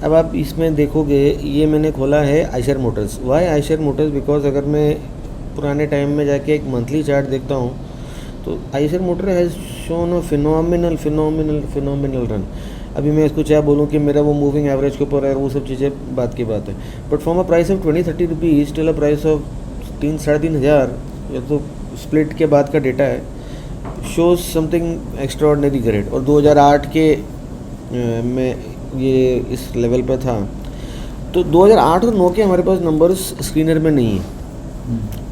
अब आप इसमें देखोगे, ये मैंने खोला है Eicher Motors. Why Eicher Motors? Because अगर मैं पुराने टाइम में जाके एक मंथली चार्ट देखता हूँ तो Eicher motor has shown a phenomenal phenomenal phenomenal run. अभी मैं इसको क्या बोलूँ कि मेरा वो मूविंग एवरेज के ऊपर है, वो सब चीज़ें बात की बात है। But from a price of 20-30 rupees till a price of 3-3,500, ये तो स्प्लिट के बाद का डेटा है, shows something extra ordinary great. और 2008 के में ये इस लेवल पे था। तो 2008 और 9 के हमारे पास नंबर्स स्क्रीनर में नहीं है।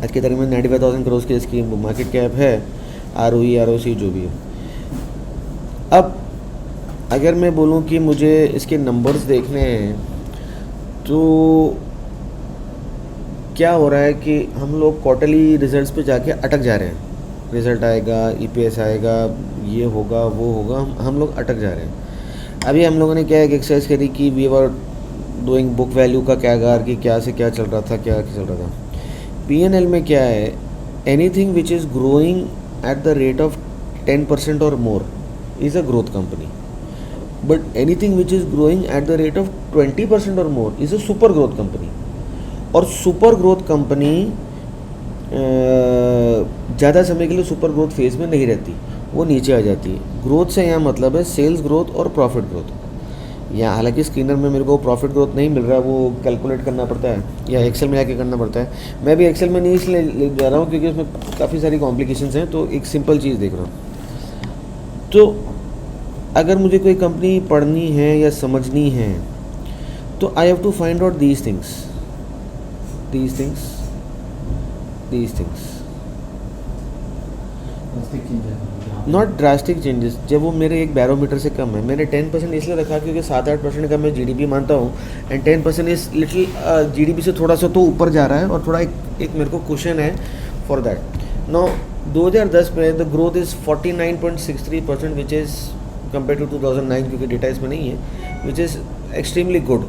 आज के तारीख में 95,000 करोड़ की इसकी मार्केट कैप है, ROE ROC जो भी है। अब अगर मैं बोलूँ कि मुझे इसके नंबर्स देखने हैं तो क्या हो रहा है कि हम लोग क्वार्टरली रिजल्ट्स पे जाके अटक जा रहे हैं। रिज़ल्ट आएगा, EPS आएगा, ये होगा वो होगा, हम लोग अटक जा रहे हैं। अभी हम लोगों ने क्या एक एक्सरसाइज करी कि we were doing book value का क्या गार कि क्या से क्या चल रहा था, क्या चल रहा था। P&L में क्या है, anything which is growing at the rate of 10% और मोर is a growth company, but anything which is growing at the rate of 20% और मोर is a super growth company. और सुपर ग्रोथ कंपनी ज़्यादा समय के लिए सुपर ग्रोथ फेज़ में नहीं रहती, वो नीचे आ जाती है। ग्रोथ से यहाँ मतलब है सेल्स ग्रोथ और प्रॉफिट ग्रोथ। यहाँ हालांकि स्क्रीनर में मेरे को प्रॉफिट ग्रोथ नहीं मिल रहा, वो कैलकुलेट करना पड़ता है या एक्सेल में आके करना पड़ता है। मैं भी एक्सेल में नहीं इसलिए ले जा रहा हूँ क्योंकि उसमें काफ़ी सारी कॉम्प्लिकेशंस हैं, तो एक सिंपल चीज़ देख रहा हूँ। तो अगर मुझे कोई कंपनी पढ़नी है या समझनी है तो I have to find out these things, these things, these things, not drastic changes. जब वो मेरे एक बैरोमीटर से कम है, मैंने 10% इसलिए रखा क्योंकि 7-8% का मैं GDP मानता हूँ, एंड 10% इस लिटिल GDP से थोड़ा सा तो ऊपर जा रहा है और थोड़ा एक मेरे को क्वेश्चन है फॉर दैट। नो 2010 में the growth is 49.63% which is compare to 2009, क्योंकि डेटा इसमें नहीं है, which is extremely good.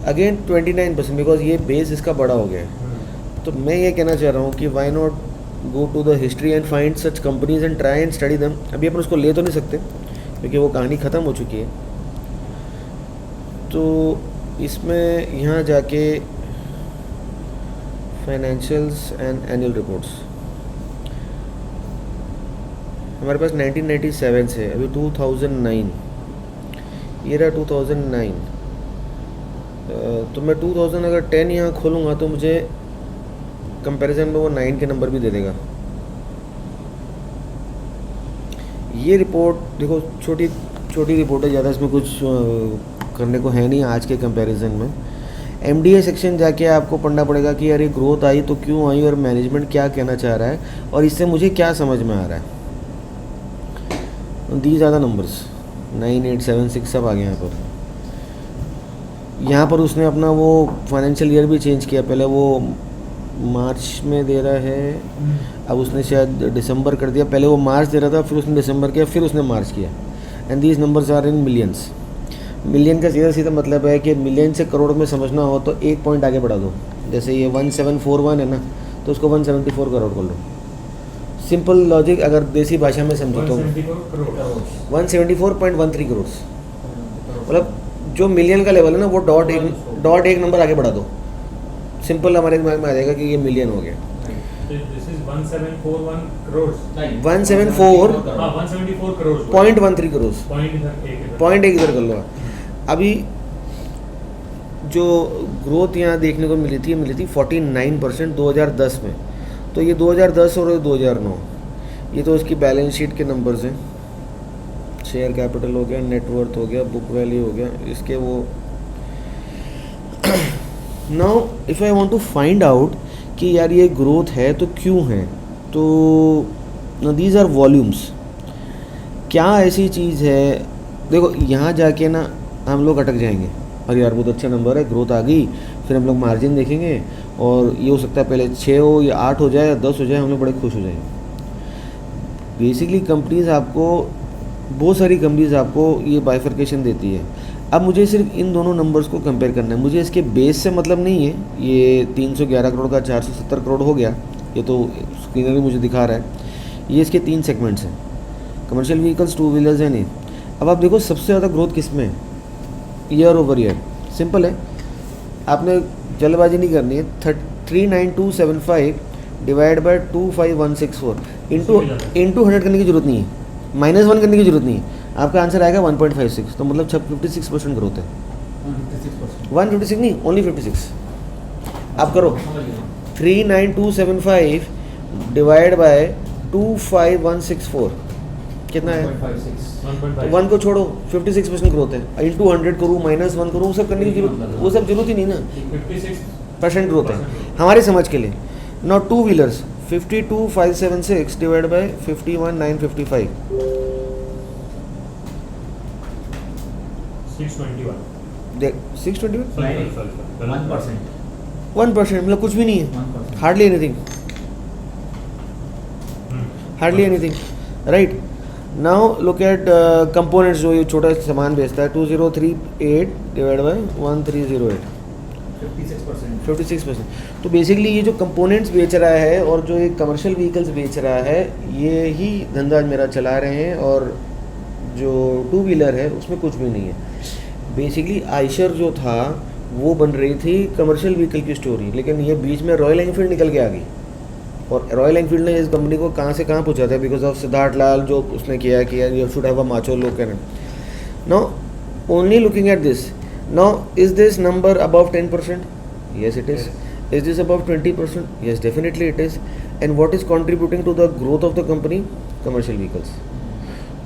Again 29% because ये बेस इसका बड़ा हो गया है। तो मैं ये कहना चाह रहा हूँ कि why not go to the history and find such companies and try and study them. अभी अपन उसको ले तो नहीं सकते क्योंकि वो कहानी ख़त्म हो चुकी है। तो इसमें यहाँ जाके फाइनेंशियल्स एंड एनुअल रिपोर्ट्स हमारे पास 1997 से अभी 2009, ये रहा 2009। तो मैं 2000 अगर 10 यहाँ खोलूँगा तो मुझे कंपैरिजन में वो 9 के नंबर भी दे देगा। ये रिपोर्ट देखो, छोटी छोटी रिपोर्ट है, ज़्यादा इसमें कुछ करने को है नहीं आज के कंपैरिजन में। MDA सेक्शन जाके आपको पढ़ना पड़ेगा कि यार ये ग्रोथ आई तो क्यों आई और मैनेजमेंट क्या कहना चाह रहा है और इससे मुझे क्या समझ में आ रहा है। दीज आर द नंबर्स 9, 8, 7, 6 सब आ गए यहाँ पर। यहाँ पर उसने अपना वो फाइनेंशियल ईयर भी चेंज किया, पहले वो मार्च में दे रहा है, अब उसने शायद दिसंबर कर दिया। पहले वो मार्च दे रहा था, फिर उसने दिसंबर किया, फिर उसने मार्च किया। And these numbers are in millions. Million का सीधा सीधा मतलब है कि मिलियन से करोड़ में समझना हो तो एक पॉइंट आगे बढ़ा दो। जैसे ये 1741 है ना, तो उसको 174 करोड़ कर लो। सिंपल लॉजिक अगर देसी भाषा में समझो तो 174.13 करोड़, मतलब जो मिलियन का लेवल है ना वो डॉट एक नंबर आगे बढ़ा दो, सिंपल हमारे दिमाग में आ जाएगा कि ये मिलियन हो गया। This is 1741 crores. 174.13 crore, point एक इधर कर लो। अभी जो ग्रोथ यहाँ देखने को मिली थी 49% 2010 में। तो ये 2010 और 2009, ये तो उसकी बैलेंस शीट के नंबर्स हैं। शेयर कैपिटल हो गया, नेटवर्थ हो गया, बुक वैल्यू हो गया, इसके वो। Now if I want to find out कि यार ये ग्रोथ है तो क्यों है, तो दीज आर वॉल्यूम्स। क्या ऐसी चीज़ है, देखो यहाँ जाके ना हम लोग अटक जाएंगे, अरे यार बहुत अच्छा नंबर है, ग्रोथ आ गई, फिर हम लोग मार्जिन देखेंगे और ये हो सकता है पहले 6 हो या 8 हो जाए या 10 हो जाए, हम लोग बड़े खुश हो जाएंगे। बेसिकली कंपनीज़ आपको, बहुत सारी कंपनीज़ आपको ये बाइफर्केशन देती है। अब मुझे सिर्फ इन दोनों नंबर्स को कंपेयर करना है, मुझे इसके बेस से मतलब नहीं है। ये 311 करोड़ का 470 करोड़ हो गया, ये तो स्क्रीनर भी मुझे दिखा रहा है। ये इसके 3 सेगमेंट्स हैं, कमर्शियल व्हीकल्स, 2 व्हीलर्स हैं। नहीं, अब आप देखो सबसे ज़्यादा ग्रोथ किस में है, ईयर ओवर ईयर, सिंपल है, आपने जल्दबाजी नहीं करनी है। 39275 डिवाइड बाय 25164 इंटू 100 करने की जरूरत नहीं है, -1 करने की जरूरत नहीं है, आपका आंसर आएगा 1.56, तो मतलब 56% ग्रोथ है। 156 नहीं, ओनली 56। आप करो 39275 डिवाइड बाय 25164 कितना है? 1 को छोड़ो, 56% ग्रोथ है। इंटू 100 करूँ, -1 करूँ, वो सब करने की जरूरत, वो सब जरूरत ही नहीं ना, 56% ग्रोथ है हमारी समझ के लिए। Not two wheelers 52576 divide by 51955 621 देख 621 1%। 1% मतलब कुछ भी नहीं है, 1%। Hardly anything, hardly anything, right. Now look eight components, जो ये छोटा सामान बेचता है, 2038 डिवाइड बाय 1308 56%। तो बेसिकली ये जो कंपोनेंट्स बेच रहा है और जो ये कमर्शियल व्हीकल्स बेच रहा है, ये ही धंधा मेरा चला रहे हैं, और जो टू व्हीलर है उसमें कुछ भी नहीं है। बेसिकली आइशर जो था वो बन रही थी कमर्शियल व्हीकल की स्टोरी, लेकिन ये बीच में रॉयल एनफील्ड निकल के आ गई, और रॉयल एनफील्ड ने इस कंपनी को कहाँ से कहाँ पहुँचा था, बिकॉज ऑफ सिद्धार्थ लाल जो उसने किया कि you should have a macho look and now only looking at this. Now is this number above 10%? Yes, it is. Is this above 20%? Yes, definitely it is. And what is contributing to the growth of the company? Commercial vehicles.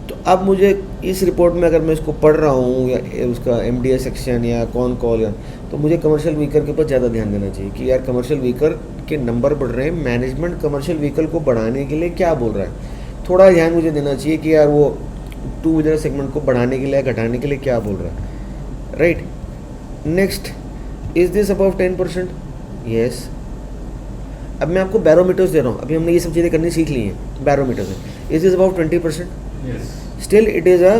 तो अब मुझे इस report में अगर मैं इसको पढ़ रहा हूँ, या उसका MDA सेक्शन या कौन कॉल, या तो मुझे कमर्शियल व्हीकल के ऊपर ज़्यादा ध्यान देना चाहिए कि यार कमर्शियल व्हीकल के नंबर बढ़ रहे हैं, मैनेजमेंट कमर्शियल व्हीकल को बढ़ाने के लिए क्या बोल रहा है, थोड़ा ध्यान मुझे देना चाहिए कि यार वो टू व्हीलर सेगमेंट को बढ़ाने के लिए घटाने के लिए क्या बोल रहा है, right. Next, is this about 10%? Yes. अब मैं आपको बैरोमीटर्स दे रहा हूँ, अभी हमने ये सब चीज़ें करनी सीख ली हैं, बैरोमीटर्स है। Is this about 20%? Still it is a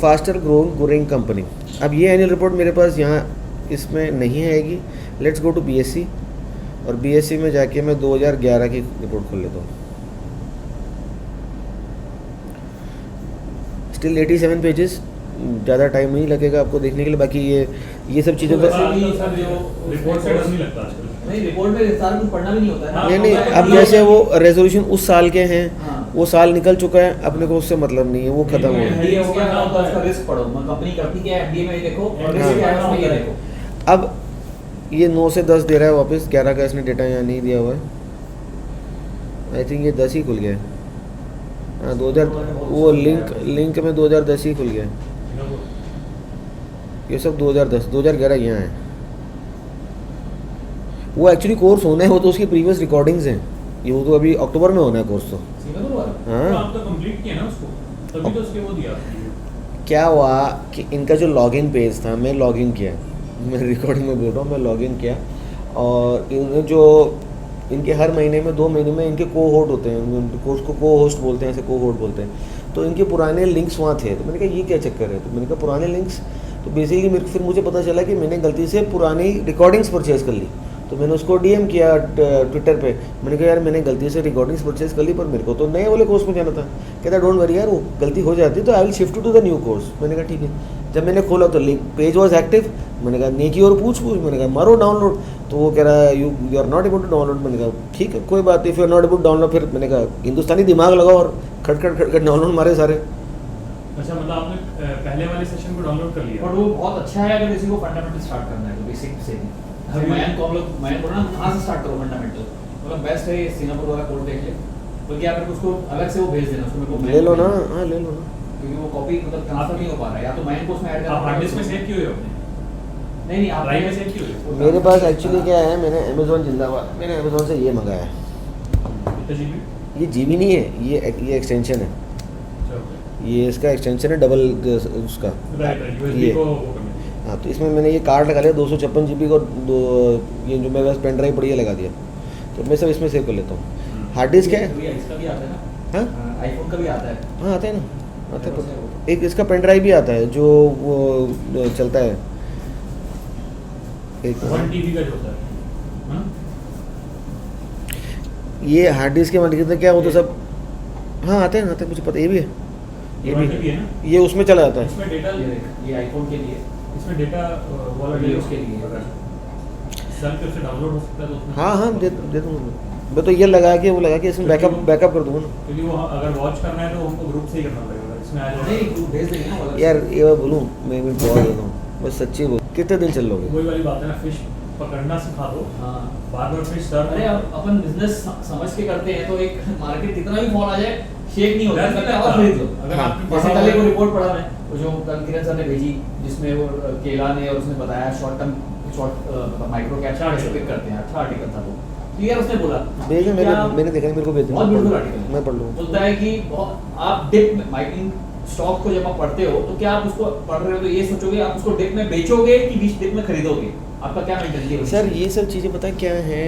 faster growing company. अब ये एनुअल रिपोर्ट मेरे पास यहाँ इसमें नहीं आएगी। लेट्स गो टू BSc, और BSc में जाके मैं 2011 की रिपोर्ट खोल लेता हूँ। स्टिल 87 पेजेस, ज़्यादा टाइम नहीं लगेगा आपको देखने के लिए। बाकी ये सब चीज़ों का रिपोर्ट से डर नहीं लगता आजकल। नहीं, रिपोर्ट में विस्तार कुछ पढ़ना भी नहीं होता है। नहीं, अब जैसे वो रेजोल्यूशन उस साल के हैं, हाँ। वो साल निकल चुका है, अपने को उससे मतलब नहीं है, वो खत्म हो गया। NDA हो गया ना, तो उसका रिस्क पढ़ो, कंपनी करती क्या है NDA में ये देखो, और रिस्क क्या है उसमें ये देखो। अब ये 9 से 10 दे रहा है वापस, 11 का इसने डेटा यहाँ नहीं दिया हुआ है। आई थिंक ये 10 ही खुल गया है। हाँ, 2000 वो लिंक में 2010 ही खुल गया है। ये सब 2010, 2011 यहाँ है। वो एक्चुअली कोर्स होना है, वो तो उसकी प्रीवियस रिकॉर्डिंग्स हैं। ये वो तो अभी अक्टूबर में होना है कोर्स तो। सिंगापुर वाला? तो हाँ, आप तो कंप्लीट किया ना उसको, तभी तो उसके वो दिया। क्या हुआ कि इनका जो लॉगिन पेज था, मैं लॉगिन किया, मैं रिकॉर्डिंग में बोल रहा हूँ, मैं लॉगिन किया, और इन्हें जो इनके हर महीने में 2 महीने में इनके कोहोर्ट होते हैं, कोर्स को कोहोस्ट बोलते हैं, ऐसे कोहोर्ट बोलते हैं। तो इनके पुराने लिंक्स वहाँ थे, तो मैंने कहा ये क्या चक्कर है, तो मैंने कहा पुराने लिंक्स, तो बेसिकली फिर मुझे पता चला कि मैंने गलती से पुरानी रिकॉर्डिंग्स परचेज़ कर ली। तो मैंने उसको DM किया ट्विटर पे, मैंने कहा यार मैंने गलती से रिकॉर्डिंग्स परचेज़ कर ली, पर मेरे को तो नए वाले कोर्स में जाना था। कहता डोंट वरी यार, वो गलती हो जाती है, तो I will shift to the new course. मैंने कहा ठीक है। जब मैंने खोला तो लिंक पेज वॉज एक्टिव, मैंने कहा नेकी और पूछ, मैंने कहा मारो डाउनलोड, तो वो कह रहा है you are not able to download. मैंने कहा ठीक है कोई बात नहीं, फिर नॉट एबल टू डाउनलोड। फिर मैंने कहा हिंदुस्तानी दिमाग लगाओ और खट डाउनलोड मारे सारे। अच्छा, मतलब आपने पहले वाले सेशन को डाउनलोड कर लिया। और वो बहुत अच्छा है अगर किसी को फंडामेंटल स्टार्ट करना है तो बेसिक से ही। अब मयंक को हम लोग मयंक बोला ना, कहाँ से स्टार्ट करो फंडामेंटल, मतलब बेस्ट है ये सिंगापुर वाला कोर्स देख ले, बल्कि आप उसको अलग से वो भेज देना, उसको मेरे को ले लो ना, हाँ ले लो ना, क्योंकि वो कॉपी मतलब ट्रांसफर नहीं हो पा रहा है, या तो मयंक को उसमें ऐड आप करना हार्ड डिस्क में सेव किए हुए हो अपने? नहीं आप ड्राइव में सेव किए हुए हो? मेरे पास एक्चुअली क्या है, मैंने अमेज़ॉन जिंदाबाद, मैंने अमेज़ॉन से ये मंगाया है। कितना GB? ये GB नहीं है, ये एक्सटेंशन है, ये इसका एक्सटेंशन है डबल उसका। राइट, USB ये को वो करना। हाँ, तो इसमें मैंने ये कार्ड लगा लिया 256 GB को, ये जो मेरे पास पेन ड्राइव पड़ी है लगा दिया, तो मैं सब इसमें सेव कर लेता हूँ। हार्ड डिस्क है, इसका भी आता है ना, हाँ आईफोन का भी आता है। हाँ आता है ना, आता है। एक इसका पेन ड्राइव भी आता है जो वो चलता है, एक 1 TB का जो होता है, हाँ? ये हार्ड डिस्क के मतलब क्या वो तो सब, हाँ आते हैं मुझे पता, ये भी है, ये भी भी है ना? ये उसमें चला जाता है। इसमें डेटा ये आईफोन के लिए इसमें डेटा वाला वीडियोस के लिए सेल्फ से डाउनलोड हो सकता है तो उसमें हाँ हाँ दे दूँगा मैं तो ये लगा के वो लगा कि इसमें बैकअप कर दूँगा ना। क्योंकि वो अगर वॉच करना है तो हमको ग्रुप से ही करना पड़ेगा, इसमें आ जाएगा। नहीं तू भेज देंगे ना वाला। यार ये बात बोलूँ मैं भी बहुत देता हूँ बस सच्ची बोल कितने दिन चल लोगे। वही वाली बात है ना, फिश पकड़ना सिखा दो, हाँ बार बार फिश सर्व। अरे अब अपन बिजनेस समझ के करते हैं तो एक मार्केट कितना भी फॉल आ जाए शेक नहीं होता, करता और खरीद लो। अगर हाँ। आपने जैसे पढ़ा कल एक हुआ है- रिपोर्ट पढ़ा मैं, वो जो कल किरण सर ने भेजी जिसमें वो केला ने और उसने बताया शॉर्ट माइक्रो कैप अच्छा कैसे पिक करते हैं। अच्छा आर्टिकल था वो, क्लियर उसने बोला भेजना मैंने देखा नहीं मेरे को भेज बहुत ब्यूटीफुल आर्टिकल देना मैं पढ़ लूँगा। बोलता है कि आप डिप माइकिंग स्टॉक को जब आप पढ़ते हो तो क्या आप उसको पढ़ रहे हो तो ये सोचोगे आप उसको डिप में बेचोगे कि बीच डिप में खरीदोगे, आपका क्या मेंटालिटी है सर ये सब चीज़ें पता है क्या है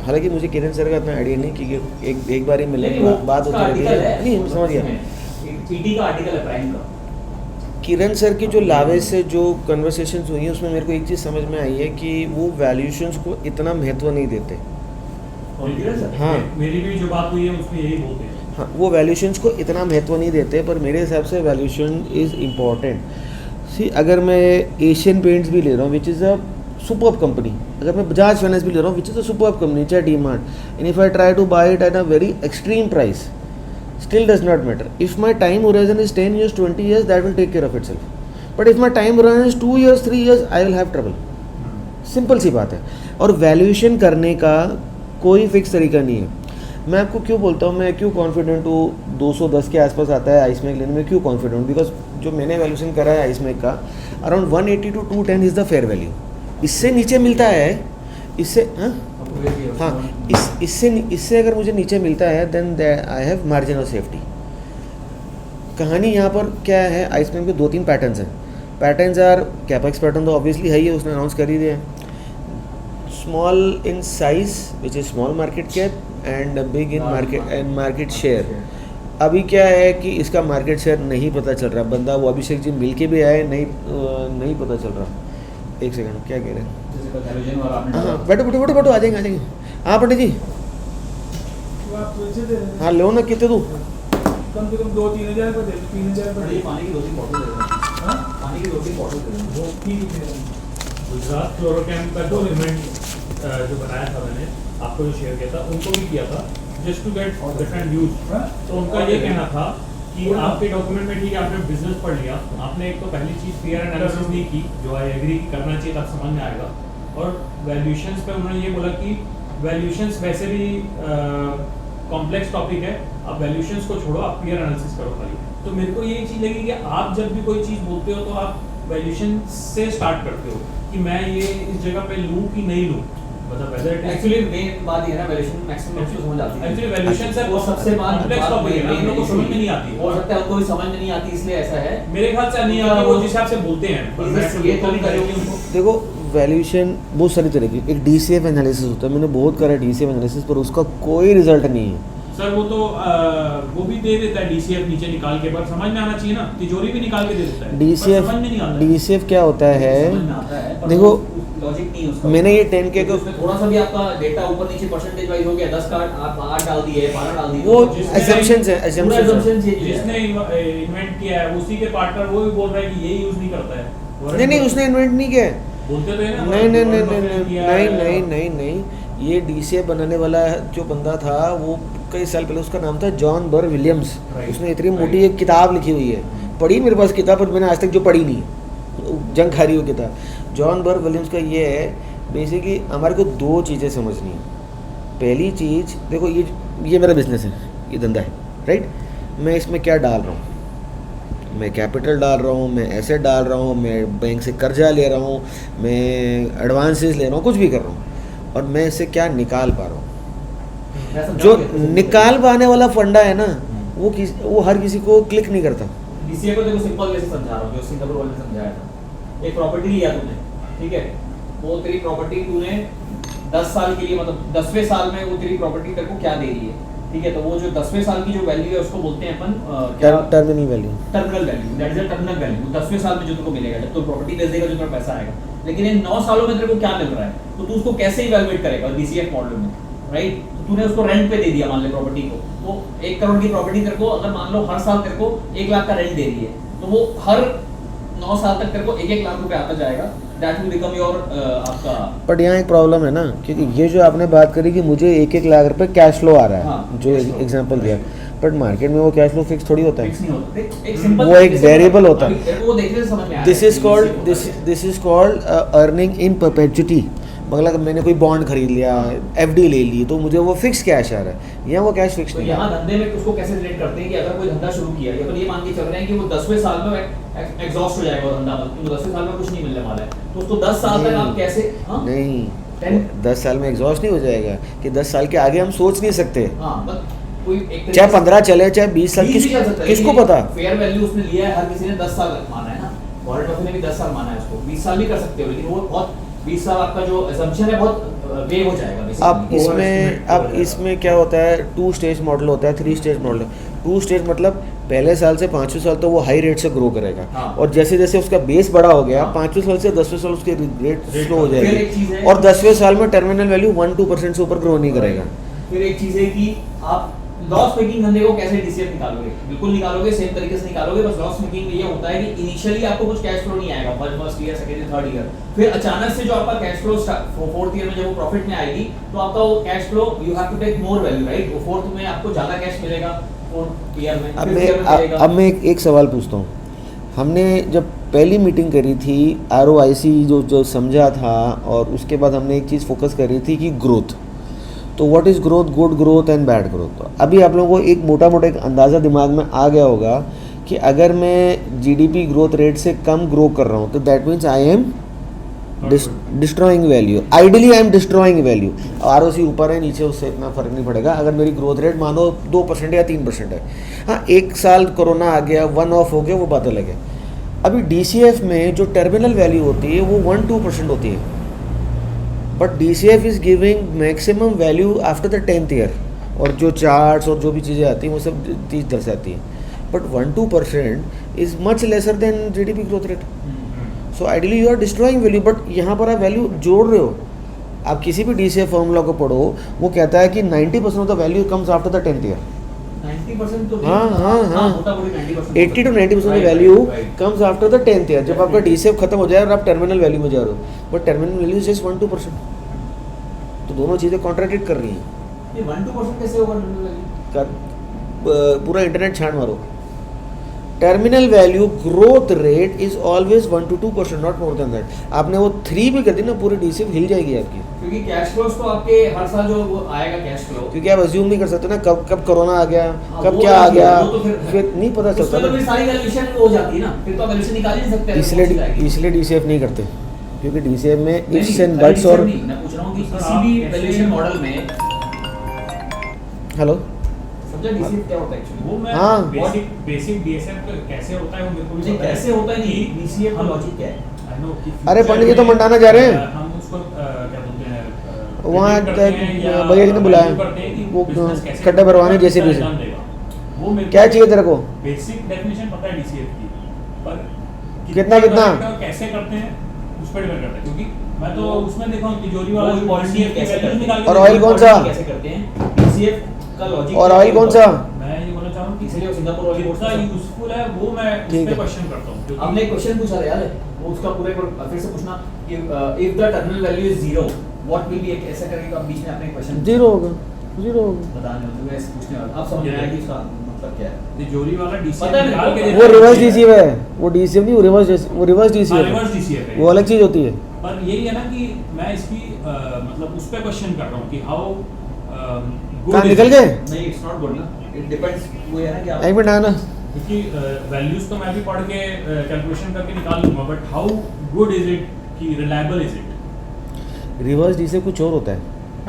हालांकि मुझे किरण सर का इतना आइडिया नहीं क्योंकि एक बार ही मिले बात होती रहती है। नहीं समझ गया ईटी का आर्टिकल है प्राइम का। किरण सर की जो लावे से जो कन्वर्सेशन हुई है उसमें मेरे को एक चीज़ समझ में आई है कि वो वैल्यूशंस को इतना महत्व नहीं देते। और किरण सर हाँ मेरी भी जो बात हुई है उसमें यही बोलते हैं। हाँ वो वैल्यूशंस को इतना महत्व नहीं देते पर मेरे हिसाब से वैल्यूशन इज़ इम्पॉर्टेंट। सी अगर मैं एशियन पेंट्स भी ले रहा हूँ which is a superb company, अगर मैं बजाज फाइनेंस भी ले रहा हूँ which is a superb company चाहे D Mart and if I try to buy it at a very extreme price still does not matter. If my time horizon is 10 years, 20 years, that will take care of itself. But if my time horizon is 2 years, 3 years, I will have trouble. Simple सी बात है। और valuation करने का कोई fix तरीका नहीं है। मैं आपको क्यों बोलता हूँ, मैं क्यों कॉन्फिडेंट हूँ 210 के आसपास आता है आइसमेक लेने में, क्यों कॉन्फिडेंट हूँ? बिकॉज जो मैंने वैल्यूएशन करा है आइसमेक का around 180 to 210 is the fair value. इससे नीचे मिलता है, इससे हाँ इससे अगर मुझे नीचे मिलता है then I have margin of safety. कहानी यहाँ पर क्या है, आइसमेक में 2-3 पैटर्न्स हैं। पैटर्न्स आर कैपेक्स पैटर्न तो ऑब्वियसली है ही, उसने अनाउंस कर ही दिया। Small in size which is small market cap and big in market share. अभी क्या है कि इसका मार्केट शेयर नहीं पता चल रहा। बंदा वो अभिषेक जी मिल के भी आए, नहीं पता चल रहा। एक सेकंड क्या कह रहे हैं? हाँ बैठो आ जाएंगे हाँ पंडित जी हाँ लो ना कितने दूँ? कम से कम 2-3 हज़ार का दे 3,000 का दे। पानी की 2-3 बॉटल दे दो। हाँ पानी की 2-3 बॉटल दे दो। वो ठीक है। गुजरात फ्लोरोकेम का जो इवेंट जो बनाया था मैंने आपको जो शेयर किया था उनको भी किया था just to get different views. तो उनका ये कहना था कि आपके डॉक्यूमेंट में ठीक है आपने बिजनेस पढ़ लिया, आपने एक तो पहली चीज क्लियर एनालिसिस नहीं की जो आई एग्री करना चाहिए तब समझ में आएगा। और वैल्यूएशंस पे उन्होंने ये बोला कि वैल्यूएशंस वैसे भी कॉम्प्लेक्स टॉपिक है, आप वैल्यूएशंस को छोड़ो, आप क्लियर एनालिसिस करो खाली। तो मेरे को ये चीज़ लगी कि आप जब भी कोई चीज़ बोलते हो तो आप वैल्यूएशन से स्टार्ट करते हो कि मैं ये इस जगह पे लूँ कि नहीं लूँ, मतलब वेदर एक्चुअली मेन बात ये है ना वैल्यूएशन मैक्सिमम लोग को समझ आती है। एक्चुअली वैल्यूएशन से वो सबसे कॉम्प्लेक्स टॉपिक है ना, हम लोग को समझ में नहीं आती। हो सकता है उनको भी समझ में नहीं आती इसलिए ऐसा है। मेरे ख्याल से नहीं आती, वो जिस हिसाब से बोलते हैं पर मैं ये तो नहीं करेंगे उनको। देखो वैल्यूएशन बहुत सारी तरह की, एक DCF एनालिसिस होता है, मैंने बहुत करा DCF एनालिसिस पर उसका कोई रिजल्ट नहीं है। सर वो तो वो भी दे देता है DCF नीचे निकाल के, पर समझ में आना चाहिए ना, तिजोरी भी निकाल के दे देता है DCF पर समझ में नहीं आता। DCF क्या होता है? समझ में आता है पर देखो लॉजिक नहीं है उसका। मैंने ये 10K को उसमें थोड़ा सा भी आपका डेटा ऊपर नीचे परसेंटेज वाइज हो गया, 10 का आप 8 डाल दिए 12 डाल दिए, वो जिसने- assumptions है, पूरा assumptions है। assumption change है। जिसने इन्वेंट किया है उसी के पार्टनर वो भी बोल रहा है कि ये यूज नहीं करता है। नहीं उसने इन्वेंट नहीं किया है। बोलते तो है ना नहीं ये DCF बनाने वाला जो बंदा था वो कई साल पहले, उसका नाम था जॉन बर विलियम्स। Right, उसने इतनी right. मोटी एक किताब लिखी हुई है, पढ़ी मेरे पास किताब पर मैंने आज तक जो पढ़ी नहीं है, जंग खा रही हो किताब। जॉन बर विलियम्स का ये है बेसिकली हमारे को 2 चीज़ें समझनी है। पहली चीज़ देखो ये मेरा बिजनेस है, ये धंधा है राइट। मैं इसमें क्या डाल रहा हूँ, मैं कैपिटल डाल रहा हूँ, मैं एसेट डाल रहा हूँ, मैं बैंक से कर्जा ले रहा हूँ, मैं एडवांसेस ले रहा हूँ, कुछ भी कर रहा हूँ, और मैं इससे क्या निकाल पा रहा हूँ। जो निकाल पाने वाला फंडा है ना वो हर किसी को क्लिक नहीं करता। DCF को देखो सिंपल वे से समझा रहा हूँ जो सिंगापुर वाले ने समझाया था। एक प्रॉपर्टी लिया तूने, ठीक है, वो तेरी प्रॉपर्टी तूने 10 साल के लिए, मतलब 10वें साल में वो तेरी प्रॉपर्टी तेरे को क्या दे रही है, ठीक है। तो वो जो 10वें साल की जो वैल्यू है उसको बोलते हैं अपन terminal value, terminal value, that is a terminal value. 10वें साल में जो तुमको मिलेगा जब तू प्रॉपर्टी बेच देगा, जो तेरा पैसा आएगा। लेकिन इन 9 सालों में तेरे को क्या मिल रहा है, तो तू उसको कैसे इवैल्यूएट करेगा DCF मॉडल में, राइट। तो तूने उसको रेंट पे दे दिया मान ले प्रॉपर्टी को, तो 1 करोड़ की प्रॉपर्टी तेरे को अगर मान लो हर साल तेरे को 1 लाख का रेंट दे रही है, तो वो हर 9 साल तक तेरे को 1-1 लाख रुपए आता जाएगा, दैट विल बिकम योर आपका। बट यहाँ एक प्रॉब्लम है ना, क्योंकि ये जो आपने बात करी कि मुझे 1-1 लाख रुपए कैश फ्लो आ रहा है, हाँ, जो cash flow। एग्जांपल दिया, बट मार्केट में वो कैश फ्लो फिक्स थोड़ी होता फिक्स है, नहीं होता, एक सिंपल वो एक वेरिएबल होता है। अभी तेरे को वो देखने से समझ में आ रहा दिस है इज कि कॉल्ड इससे होता है। This is called earning in perpetuity. मतलब मैंने कोई बॉन्ड खरीद लिया, एफडी ले ली, तो मुझे वो फिक्स कैश आ रहा है, यहाँ वो कैश फिक्स तो नहीं यहाँ है। धंधे में उसको कैसे रिलेट करते हैं कि अगर कोई धंधा शुरू किया, या तो ये मान के चल रहे हैं कि वो 10वें साल में एग्जॉस्ट हो जाएगा वो धंधा, मतलब 10वें साल में कुछ नहीं मिलने वाला है, तो उसको 10 साल तक आप कैसे? हाँ नहीं, 10 साल में एग्जॉस्ट नहीं हो जाएगा कि 10 साल के आगे हम सोच नहीं सकते, हाँ, बस कोई एक चाहे 15 चले चाहे 20 साल, किसको पता। फेयर वैल्यू उसने लिया है, हर किसी ने 10 साल माना है ना, वॉरेन बफेट ने भी 10 साल माना है उसको, 20 साल भी कर सकते हो, लेकिन वो बहुत 20 साल आपका जो assumption है बहुत वे हो जाएगा basically। अब इसमें क्या होता है, 2 स्टेज मॉडल होता है, 3 स्टेज मॉडल। 2 स्टेज मतलब पहले साल से 5वें साल तो वो हाई रेट से ग्रो करेगा, हाँ। और जैसे जैसे उसका बेस बड़ा हो गया, हाँ। 5वें साल से 10वें साल उसकी रेट स्लो हो फिर एक चीज़ जाएगी, है- और 10वें साल में टर्मिनल वैल्यू 1-2% से ऊपर ग्रो नहीं करेगा। फिर एक चीज है कि आप लॉस मेकिंग धंधे को कैसे डीसीएफ निकालोगे, बिल्कुल निकालोगे, सेम तरीके से निकालोगे, बस लॉस मेकिंग में ये होता है कि इनिशियली आपको कुछ कैश फ्लो नहीं आएगा, first year, second year, third year, फिर अचानक से जो आपका कैश फ्लो फोर्थ ईयर में जब वो प्रॉफिट में आएगी, तो आपका वो cash flow you have to take more value, right, वो फोर्थ में आपको ज्यादा कैश मिलेगा, फोर्थ ईयर में, अब फिफ्थ ईयर में मिलेगा। अब मैं एक सवाल पूछता हूँ। हमने जब पहली मीटिंग करी थी, ROIC जो समझा था, और उसके बाद हमने एक चीज़ फोकस करी थी कि ग्रोथ। तो what is growth, good growth and bad growth. तो अभी आप लोगों को एक मोटा मोटा एक अंदाज़ा दिमाग में आ गया होगा कि अगर मैं GDP ग्रोथ रेट से कम ग्रो कर रहा हूँ, तो that means I am destroying value. Ideally I am destroying value. ROC ऊपर है नीचे, उससे इतना फ़र्क नहीं पड़ेगा अगर मेरी ग्रोथ रेट मानो 2% या 3% है। हाँ, एक साल कोरोना आ गया, वन ऑफ हो गया, वो बात अलग है। अभी DCF में जो टर्मिनल वैल्यू होती है वो 1-2% होती है, but DCF is giving maximum value after the 10th year, और जो चार्ट्स और जो भी चीज़ें आती हैं वो सब 30 दर्शाती हैं, but 1-2% is much lesser than GDP growth rate. So ideally you are destroying value, but यहाँ पर आप वैल्यू जोड़ रहे हो। आप किसी भी DCF फॉर्मूला को पढ़ो, वो कहता है कि 90% of the value comes after the 10th year. 90% तो हाँ, मोटा-मोटी 90% 80 to 90% of value comes after the 10th year, जब आपका DCF खत्म हो जाए और आप टर्मिनल वैल्यू में जा रहे हो, बट टर्मिनल वैल्यू इज 1-2%। तो दोनों चीज़ें कॉन्ट्राडिक्ट कर रही हैं। ये 1-2% कैसे होगा टर्मिनल वैल्यू? पूरा इंटरनेट छान मारो, terminal value growth rate is always 1-2%, not more than that. आपने वो 3 भी कर दी ना, पूरी DCF हिल जाएगी आपकी, क्योंकि कैश फ्लोस तो आपके हर साल जो वो आएगा कैश फ्लो, क्योंकि आप अज्यूम नहीं कर सकते ना कब कोरोना आ गया, हाँ, कब वो क्या आ तो गया, वो तो फिर नहीं पता चलता उसमें तो फिर ना। सारी वैल्यूएशन हो जाती है ना, फिर तो आप वैल्यूएशन निकाल ही नहीं सकते। इसलिए DCF नहीं करते, क्योंकि DCF में नहीं, इफ्स एंड खाली बट्स DCF और नहीं, मैं पूछ रहा हूँ कि सर, किसी आप भी कैसे- वैल्यूएशन मॉडल में हेलो समझा DCF क्या होता है एक्चुअली? वो मैं हाँ। बेसिक DSF कैसे होता है वो मेरे को भी मुझे पता है। कैसे होता है नहीं, कि DCF का हम- लॉजिक क्या है? I know कि अरे future पंडित जी तो में, मंडाना जा रहे हैं। हम उसको क्या बोलते हैं, वहाँ predict करते हैं या भैया जी ने बुलाया, value करते हैं कि वो business कैसे खड्डे भरवाने कितना JCB से। return देगा। वो मेरे क्या को चाहिए तेरे को? बेसिक डेफिनेशन पता है DCF की, पर कितना? कैसे करते हैं उस पर डिपेंड करता है, क्योंकि मैं तो उसमें देखा हूँ तिजोरी वो वाला पॉलिसी DCF की कैसे values करते निकाल हैं? के और देते ऑयल हैं। कौन सा? कैसे करते हैं? DCF का लॉजिक और ऑयल कौन सा? मैं ये बोलना चाह रहा हूँ कि इसलिए वो सिंगापुर वाली कितना यूजफुल है वो मैं उस ठीक पे है। क्वेश्चन करता हूँ, क्योंकि आपने एक क्वेश्चन पूछा था याद है, वो उसका पूरा एक बार फिर से पूछना कि if the terminal value is 0 what will be, एक ऐसा करके आप बीच में आपने क्वेश्चन 0 होगा, 0 होगा। बताने मतलब ऐसे पूछने वाला, आप समझ में आएगी इसका मतलब क्या है? तिजोरी वाला DCF पता है निकाल के मेरे को। देता वो है। रिवर्स DCF है, वो DCF नहीं, वो रिवर्स DCF हाँ, है, रिवर्स DCF है। वो अलग चीज़ होती है। पर यही है ना कि मैं इसकी मतलब उस पे क्वेश्चन कर रहा हूँ कि हाउ कहाँ निकल गए? नहीं, इट्स नॉट गुड ना, इट डिपेंड्स, वो है ना कि आप एक मिनट आना। क्योंकि वैल्यूज तो मैं भी पढ़ के कैलकुलेशन करके निकाल लूंगा, but how good is it, कि reliable is it? Reverse DCF कुछ और होता है।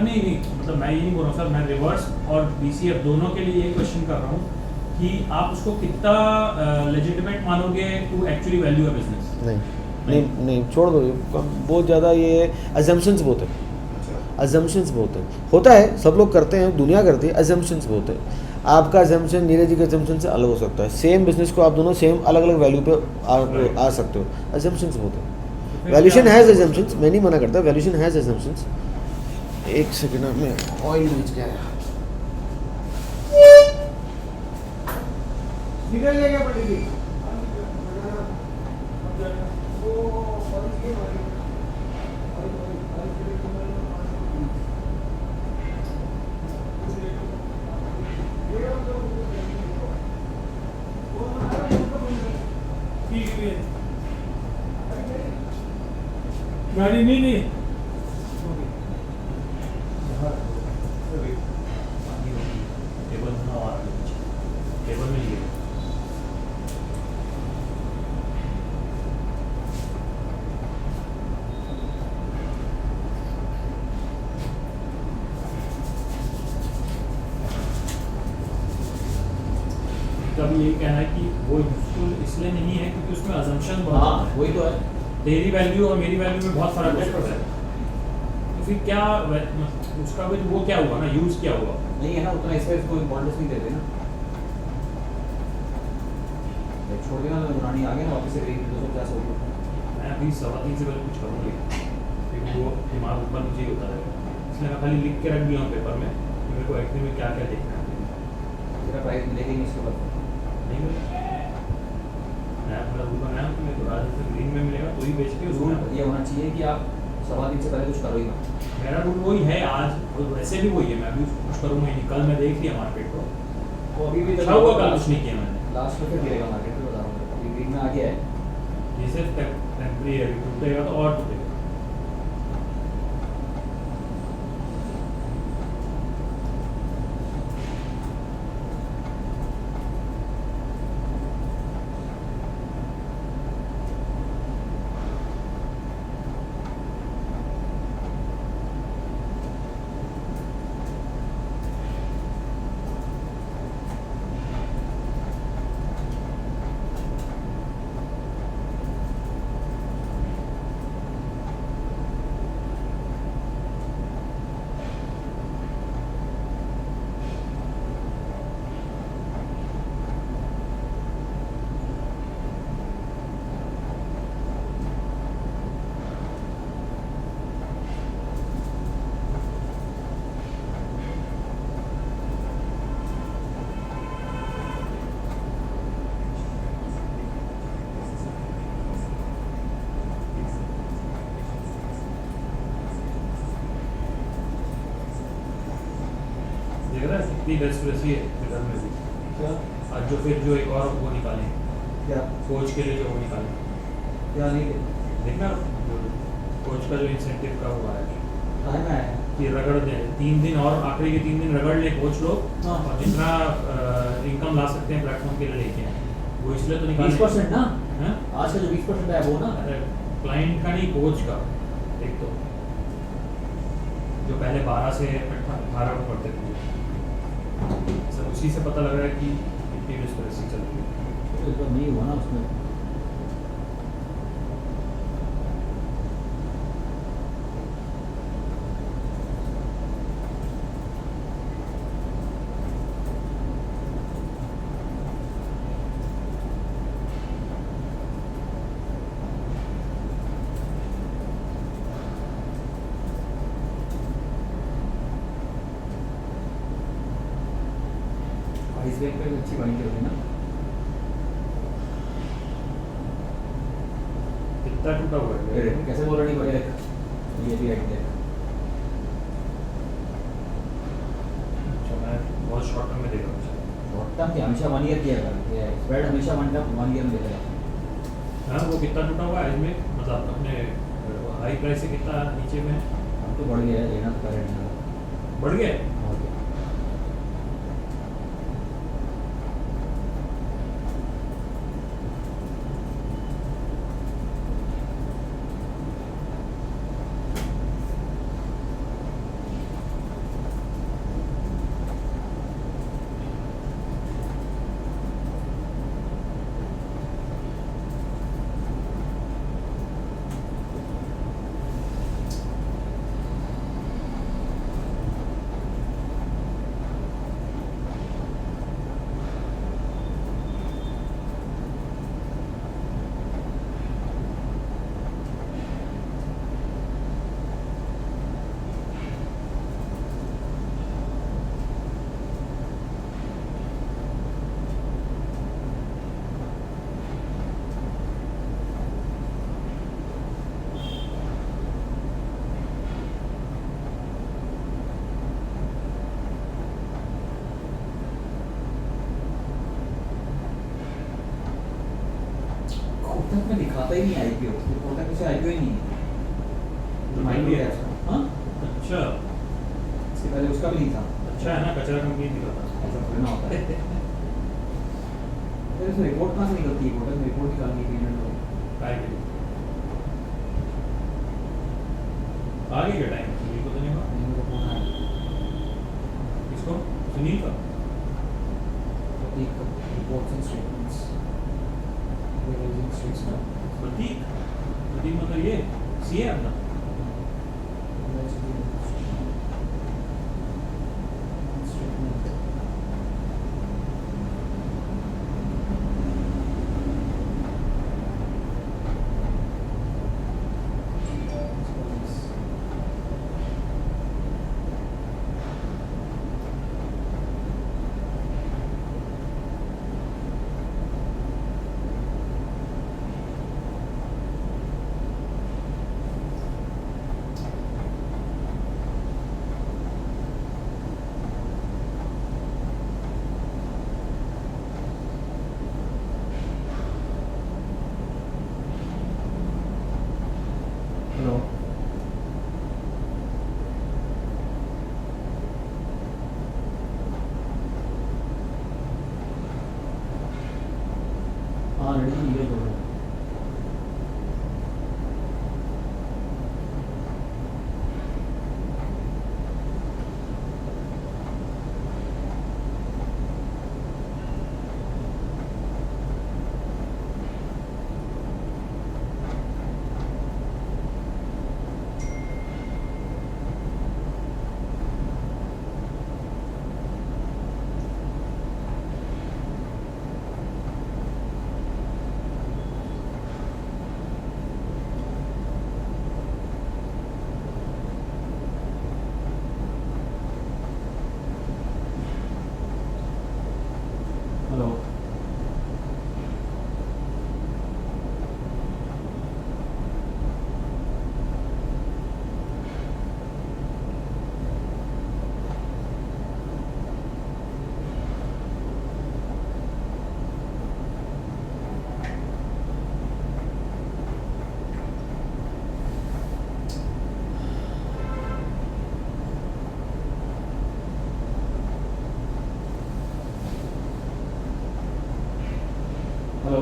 नहीं, मतलब मैं ये नहीं बोल रहा हूँ सर, मैं रिवर्स और DCF दोनों के लिए ये क्वेश्चन कर रहा हूँ कि आप उसको कितना लेजिटिमेट मानोगे to actually value a business. नहीं, छोड़ दो, बहुत ज़्यादा ये अजम्पशंस बहुत है, अजम्पशंस बहुत है। होता है, सब लोग करते हैं, दुनिया करती है, अजम्पशंस बहुत है। आपका अजम्पशन नीरज जी के अजम्पशन से अलग हो सकता है, सेम बिजनेस को आप दोनों सेम अलग अलग वैल्यू पे आ सकते हो। अजम्पशंस बहुत है, वैल्यूशन हैज़ अजम्पशंस, मैं नहीं मना करता, वैल्यूशन हैज़ अजम्पशंस। एक सेकेंड में ऑयल बीच गया है, निकल गया क्या पंडित जी? गाड़ी नहीं टेबल में हवा आ रही है, टेबल में लिए तब यही कहना है कि वो यूजफुल इसलिए नहीं है क्योंकि उसमें अजम्पशन बहुत हाँ होता है। वही तो है। तेरी वैल्यू और मेरी वैल्यू में बहुत फर्क हो सकता है। तो फिर क्या उसका भी वो क्या हुआ ना, यूज क्या हुआ? नहीं है ना उतना, इसमें इसको इम्पोर्टेंस नहीं देते ना। छोड़ देना तो पुरानी आ गए ना वापस से रेट 250 हो गया। मैं अभी 3:15 से पहले कुछ करूँगी क्योंकि वो दिमाग ऊपर नीचे ही होता रहेगा, इसलिए मैं खाली लिख के रख दिया हूँ पेपर में कि मेरे को एक्चुअली में क्या क्या देखना है। तेरा प्राइस मिलेगा ही इसके बाद। नहीं मिलेगा, नया अपना रूल बनाया कि मेरे को आज से ग्रीन में मिलेगा तो ही बेच के रूल उसमें ये होना चाहिए कि आप 3:15 से पहले कुछ करो ही मत। मेरा रूल वही है आज, और वैसे भी वही है, मैं अभी कुछ करूँगा ही नहीं। कल मैं देख लिया मार्केट को, वो अभी भी अच्छा हुआ कल कुछ नहीं किया मैंने। लास्ट में फिर गिरेगा मार्केट में, बता रहा हूँ अभी ग्रीन में आ गया है। ये सिर्फ टेम्परेरी है, अभी टूटेगा तो और टूटेगा। देख रहा है कितनी डेस्परेसी है इधर में भी। क्या आज जो फिर जो एक और वो निकाले क्या कोच के लिए, जो वो निकाले क्या नहीं देखना, जो कोच का जो इंसेंटिव का हुआ है कहाँ में आया कि रगड़ दे 3 दिन और आखिरी के 3 दिन रगड़ ले कोच लोग, हाँ। और जितना इनकम ला सकते हैं प्लेटफॉर्म के लिए लेके आए, वो इसलिए तो निकाले 20% ना। हैं? आज का जो 20% है वो ना। अरे क्लाइंट का नहीं, कोच का। एक तो जो पहले 12 से 18 को पढ़ते थे, सर उसी से पता लग रहा है कि कितनी डिस्परेसी चल रही है। तो नहीं हुआ ना उसमें। इस बैंक पे अच्छी बाइंग होगी ना। कितना टूटा हुआ है? कैसे बोल रही बढ़िया देख, ये भी राइट देख। अच्छा, मैं बहुत शॉर्ट टर्म में देख रहा हूँ। शॉर्ट टर्म की हमेशा 1 ईयर किया कर, ये स्प्रेड हमेशा 1 ईयर में देगा। हाँ, वो कितना टूटा हुआ है इसमें, मतलब अपने हाई प्राइस से कितना नीचे में है? अब तो बढ़ गया है, लेना तो करेंट ना। बढ़ गया है? और क्या। कोटक में दिखाता ही नहीं आईपीओ, कोटक में से आईपीओ ही नहीं है। माइंड भी है इसका। हाँ, अच्छा इसके पहले उसका भी नहीं था। अच्छा है ना, कचरा कंपनी दिखा था। ऐसा थोड़ी ना होता है। फिर इसमें रिपोर्ट कहाँ से निकलती है? होटल में रिपोर्ट निकालनी है पेमेंट को। काय के लिए? आगे का टाइम सुनील को तो नहीं हुआ। किसको? सुनील का? Reports and statements. Prateek Prateek मतलब ये सीए अपना। हेलो। हाँ लड़की ये बोल रहा है। हेलो। हेलो।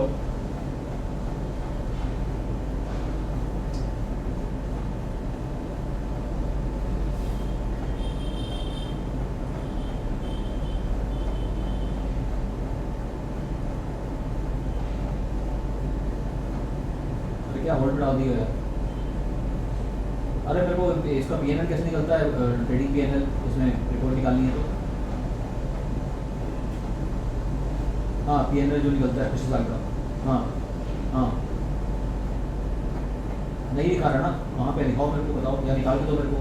अरे क्या होल्ड डाल दिया यार। अरे मेरे को इसका पीएनएल कैसे निकलता है? ट्रेडिंग पीएनएल इसमें रिपोर्ट निकालनी है तो। हाँ पीएनएल जो निकलता है पिछले साल का। हाँ हाँ नहीं दिखा रहा ना, वहाँ पे दिखाओ मेरे को, बताओ या निकाल के दो मेरे को।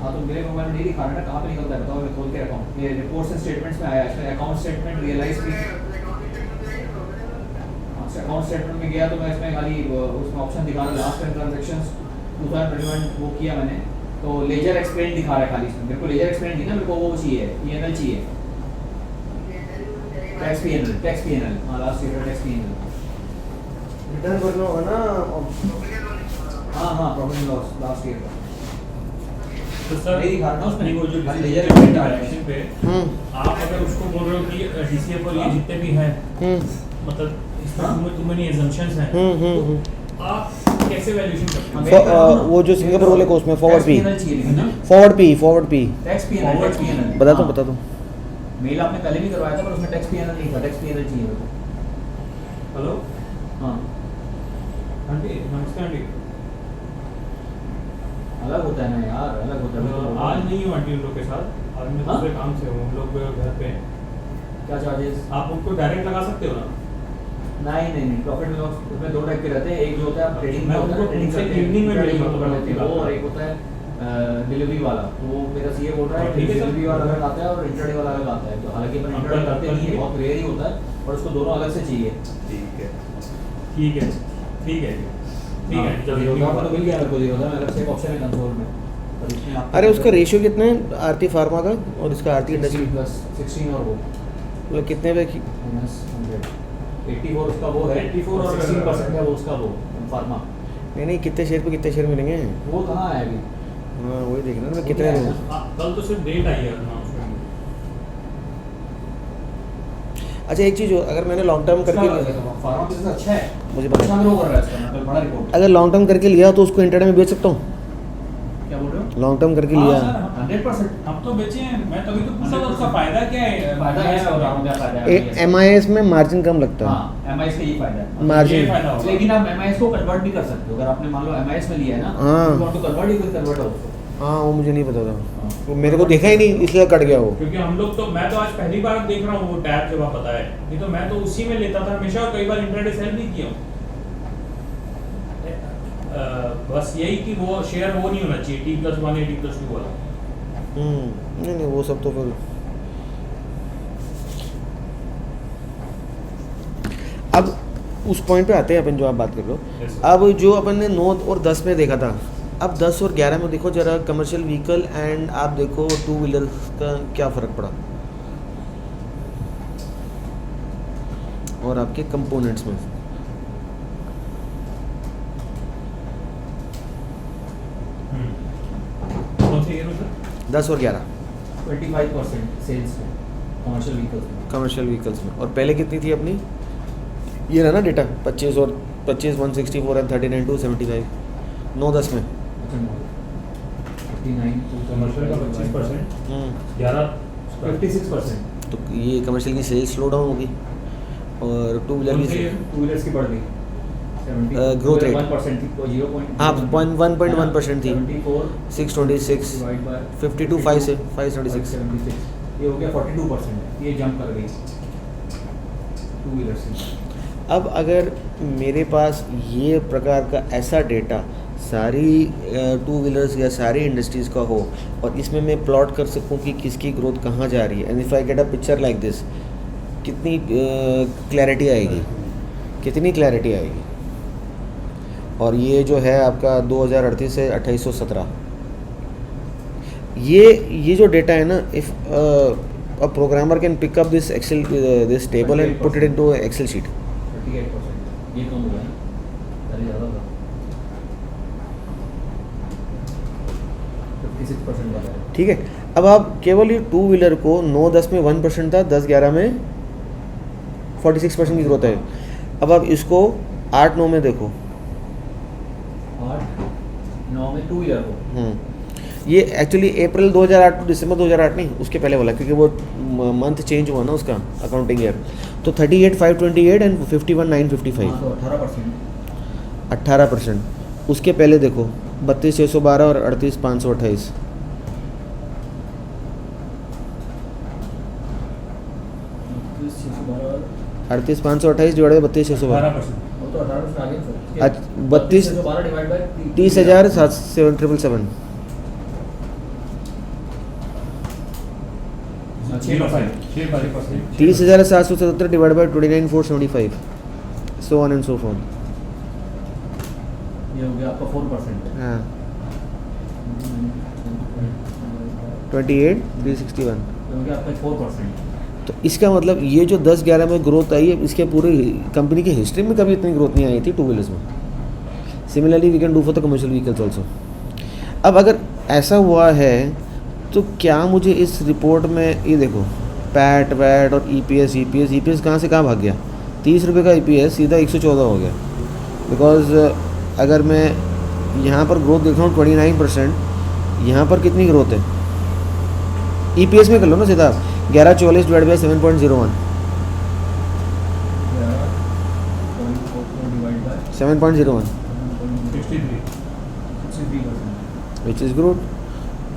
हाँ तो मेरे मोबाइल में नहीं दिखा रहा ना, कहाँ पे निकलता है बताओ, मैं खोल के रखा हूँ। ये रिपोर्ट्स एंड स्टेटमेंट्स में आया है, इसमें अकाउंट स्टेटमेंट रियलाइज की। अकाउंट स्टेटमेंट में गया तो मैं इसमें खाली उसमें ऑप्शन दिखा रहा है लास्ट 10 ट्रांजैक्शंस 2021 वो किया मैंने, तो लेजर एक्सप्लेन दिखा रहा है खाली इसमें। मेरे को लेजर एक्सप्लेन नहीं ना, मेरे को वो चाहिए पीएनएल चाहिए, टैक्स पीएनएल। हाँ लास्ट ईयर का टैक्स पीएनएल। रिटर्न करना होगा ना। हाँ हाँ profit and loss last year का तो सर नहीं दिखा रहा ना उसमें, वो जो खाली लेजर लेजर ट्रांजैक्शन पे आप अगर उसको बोल रहे हो कि डीसीएफ और ये जितने भी हैं मतलब इसमें तुम्हें नहीं assumptions हैं, तो आप कैसे वैल्यूएशन करते हो? वो जो सिंगापुर वाले कोर्स में फॉरवर्ड पी पीएनएल चाहिए ना, फॉरवर्ड पी टैक्स पीएनएल। बता दो मेल आपने पहले भी करवाया था पर उसमें टैक्स पीएनएल नहीं था, टैक्स पीएनएल चाहिए मेरे को। हेलो हाँ आंटी, नमस्ते आंटी। अलग होता है ना यार, अलग होता है। आज नहीं हूँ आंटी उन लोग के साथ, आज मैं दूसरे काम से हूँ, हम लोग घर पे हैं। क्या चार्जेस? आप उनको डायरेक्ट लगा सकते हो ना? नहीं प्रॉफिट लॉस उसमें दो टाइप के रहते हैं, एक जो होता है ट्रेडिंग में होता है, ट्रेडिंग उनसे करते हैं, evening में trading trading कर लेते हैं वो, करते हैं। और एक होता है डिलीवरी वाला। तो वो मेरा सीए बोल रहा है ठीक है सर। डिलीवरी वाला अलग आता है और इंट्राडे वाला अलग आता है, तो हालांकि अपन इंट्राडे करते नहीं है, बहुत रेयर ही होता है, और उसको दोनों अलग से चाहिए। ठीक है ठीक है ठीक है ठीक है, जब जीरो का तो मिल गया मेरे को, जीरो था मैं अलग से एक ऑप्शन है कंसोल में, पर इसमें आपको अरे उसका रेशियो कितना है आरती फार्मा का और इसका आरती इंडस्ट्री? 16 और वो मतलब कितने पे -100 84 उसका वो है, 84 और 16% है वो उसका वो फार्मा। नहीं नहीं, कितने शेयर पे कितने शेयर मिलेंगे? वो कहाँ है अभी? हाँ वही देखना ना, मैं वो कितने क्या है? लूँ। कल तो सिर्फ डेट आई है announcement में। अच्छा एक चीज़ हो, अगर मैंने लॉन्ग टर्म करके लिया, फार्मा बिजनेस अच्छा है, मुझे पता अच्छा है, ग्रो कर रहा है इसका, मतलब बड़ा रिपोर्ट। अगर लॉन्ग टर्म करके लिया तो उसको इंटरडे में बेच सकता हूँ? क्या बोल रहे हो? लॉन्ग टर्म करके हाँ लिया, सर, 100% हम तो बेचे हैं, मैं तभी तो पूछा था उसका फायदा क्या है? फायदा है और आपको क्या फायदा है? MIS में मार्जिन कम लगता है। हाँ, MIS का ये फायदा है। मार्जिन ये फायदा होगा। लेकिन आप MIS को कन्वर्ट भी कर सकते हो, अगर आपने मान लो MIS में लिया है ना, हाँ। तो कन्वर्ट ही कोई कन्वर्ट हो उसको। हाँ वो मुझे नहीं पता था, हाँ। वो मेरे को देखा ही नहीं इसलिए कट गया वो। क्योंकि हम लोग तो, मैं तो आज पहली बार देख रहा हूँ वो टैब जब आप बताए, नहीं तो मैं तो उसी में लेता था हमेशा और कई बार इंटरडे सेल भी किया हूँ। बस यही कि वो शेयर वो नहीं होना चाहिए T+1 या T+2 वाला। नहीं नहीं वो सब तो फिर, अब उस पॉइंट पे आते हैं अपन जो आप बात कर रहे हो। Yes, sir. अब जो अपन ने 9 और 10 में देखा था, अब 10 और 11 में देखो जरा, कमर्शियल व्हीकल एंड आप देखो टू व्हीलर का क्या फ़र्क पड़ा, और आपके कंपोनेंट्स में। कौन से ईयर में सर? 10 और 11 25% सेल्स में, कमर्शियल व्हीकल्स में। कमर्शियल व्हीकल्स में, और पहले कितनी थी अपनी, ये रहा ना डेटा, 25 और 25 164 एंड 39 275, 9-10 में। अच्छा, 59 कमर्शियल का 25%, 11 56%। तो ये कमर्शियल की सेल्स स्लो डाउन होगी, और टू व्हीलर कौन से की year? टू व्हीलर्स की बढ़ गई, growth rate। 1% थी, 0. हाँ 1.1% थी, 74 626 डिवाइड बाय 52 5 से 576। 76, ये हो गया 42%, ये जंप कर गई टू व्हीलर से। अब अगर मेरे पास ये प्रकार का ऐसा डेटा सारी टू व्हीलर्स या सारी इंडस्ट्रीज़ का हो, और इसमें मैं प्लॉट कर सकूं कि किसकी ग्रोथ कहाँ जा रही है, and if I get a picture like this, कितनी क्लैरिटी आएगी, कितनी क्लैरिटी आएगी। और ये जो है आपका 2038 से 2817, ये जो डेटा है ना, if a programmer can pick up this excel this table and put it into excel sheet. 38%, ये कम हुआ है ना, पहले ज़्यादा था, 56% वाला है। ठीक है, अब आप केवल ये टू व्हीलर को 9-10 में 1% था, 10-11 में 46% की ग्रोथ है। अब आप इसको 8-9 में देखो, 8-9 में टू व्हीलर को, ये एक्चुअली अप्रैल 2008 टू दिसंबर 2008 नहीं, उसके पहले वाला, क्योंकि वो मंथ चेंज हुआ ना उसका अकाउंटिंग ईयर। तो 38,528 एंड 51,955, हाँ, तो 18%। 18%। उसके पहले देखो 32,612 और 38,528। 38,528 डिवाइड बाई 32,612, 12%। वो तो 18% आ गया sir. 32,612 divide by 30,777। 6% 30,777 divide by 29,475, so on and so for. ये हो गया आपका 4%। हाँ 28,361। हो गया आपका 4%। तो इसका मतलब ये जो 10-11 में ग्रोथ आई है, इसके पूरे कंपनी की हिस्ट्री में कभी इतनी ग्रोथ नहीं आई थी टू व्हीलर्स में। Similarly we can do for the commercial vehicles also. अब अगर ऐसा हुआ है तो क्या मुझे इस रिपोर्ट में, ये देखो पैट वैट और ईपीएस कहाँ से कहाँ भाग गया, 30 रुपये का ईपीएस सीधा 114 हो गया। बिकॉज अगर मैं यहाँ पर ग्रोथ देख रहा हूँ 29%, यहाँ पर कितनी ग्रोथ है, ईपीएस में कर लो ना सीधा, 1144 divide by 7.01, 7.01 which is growth.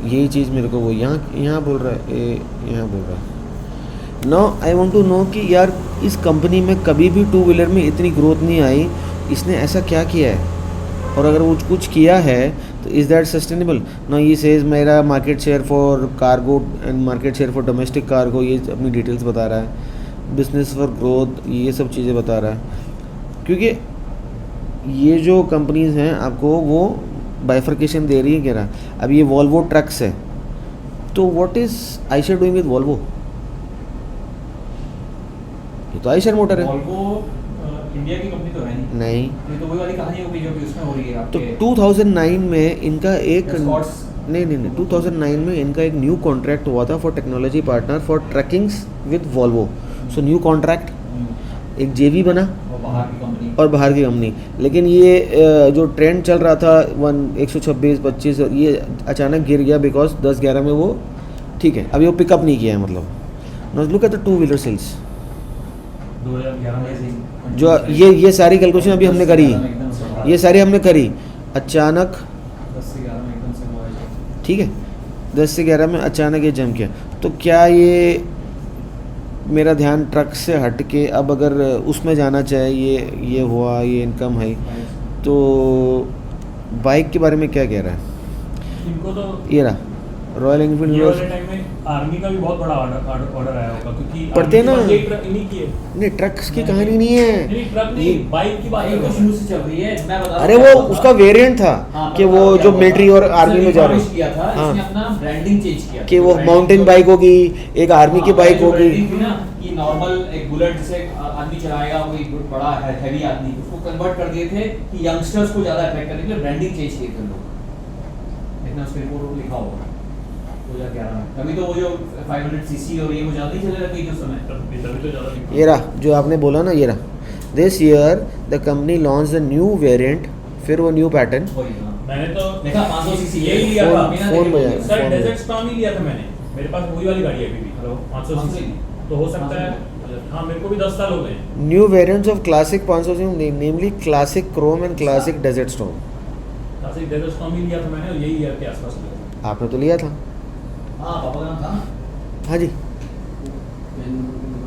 यही चीज़ मेरे को वो यहाँ बोल रहा है, यहाँ बोल रहा है। Now I want to know कि यार इस कंपनी में कभी भी टू व्हीलर में इतनी ग्रोथ नहीं आई, इसने ऐसा क्या किया है, और अगर वो कुछ किया है तो इज़ दैट सस्टेनेबल। नाउ ये सेज मेरा market share for cargo and market share for domestic cargo, ये अपनी डिटेल्स बता रहा है, बिजनेस फॉर ग्रोथ ये सब चीज़ें बता रहा है। क्योंकि ये जो कंपनीज़ हैं आपको वो बाइफर्केशन दे रही है कह रहा। अब ये वॉल्वो ट्रक्स है, तो what is Eicher doing with Volvo, ये तो आइशर मोटर है। वॉल्वो इंडिया की कंपनी तो है नहीं। नहीं, ये तो वही वाली कहानी हो गई जो कि उसमें हो रही है तो आपके 2009 में इनका एक Escorts। नहीं 2009 में इनका एक न्यू कॉन्ट्रैक्ट हुआ था for technology partner for trackings with Volvo. So new contract, एक जेवी बना वो बाहर की कंपनी। और बाहर की कंपनी। लेकिन ये जो ट्रेंड चल रहा था 126 25 ये अचानक गिर गया बिकॉज 10-11 में वो ठीक है, अभी वो पिकअप नहीं किया है। मतलब now look at the two wheeler sales, 2011 में से जो ये सारी कैलकुलेशन अभी हमने करी, ये सारी हमने करी, अचानक 10 से 11 में एकदम से हुआ है। ठीक है 10 से 11 में अचानक ये जम गया। तो क्या ये मेरा ध्यान ट्रक से हट के अब अगर उसमें जाना चाहे, ये हुआ, ये इनकम है, तो बाइक के बारे में क्या कह रहा है? इनको तो ये रहा रॉयल ये एनफील्ड वाले टाइम में आर्मी का भी बहुत बड़ा ऑर्डर आया होगा, क्योंकि पढ़ते आर्मी ना। के पास एक ट्रक इन्हीं की है। नहीं, ट्रक्स की कहानी नहीं है नहीं ट्रक नहीं, ये- बाइक की बात ये तो है। शुरू से चल रही है, मैं बता रहा हूँ अरे क्या वो हुआ था। उसका वेरिएंट था हाँ, कि मैं वो बता रहा हूँ जो क्या मिलिट्री हुआ और था। आर्मी इसने में जा रहे reformish किया था, हाँ। इसने अपना ब्रांडिंग चेंज किया कि था। वो branding माउंटेन जो- बाइक होगी, एक आर्मी की हाँ, बाइक जो होगी। branding थी ना कि नॉर्मल एक बुलेट जैसे आदमी चलाएगा, कोई बड़ा हैवी आदमी, उसको कन्वर्ट कर दिए थे कि यंगस्टर्स को ज्यादा अट्रैक्ट करने के लिए ब्रांडिंग चेंज किए थे लोग। देखना उसके रिपोर्ट लिखा होगा 2011 में। अभी तो वो जो 500 सीसी और ये वो ज्यादा ही चले लगी जो समय। तभी तो ज्यादा नहीं। ये रहा जो आपने बोला ना, ये रहा this year the company launch the new variant, फिर वो न्यू पैटर्न। वही हाँ। मैंने तो देखा 500 सीसी यही लिया था। फोन बजा सर फोन डेजर्ट बजा। स्टॉर्म ही लिया था मैंने, मेरे पास वही वाली गाड़ी है अभी भी। हेलो 500 सीसी तो हो सकता है। हाँ मेरे को भी 10 साल हो गए हैं। New variants of Classic 500 namely Classic Chrome and Classic Desert Storm. Classic Desert Storm ही लिया था मैंने, और यही ईयर के आसपास लिया था। आपने तो लिया था। हाँ पापा का नाम था ना। हाँ जी,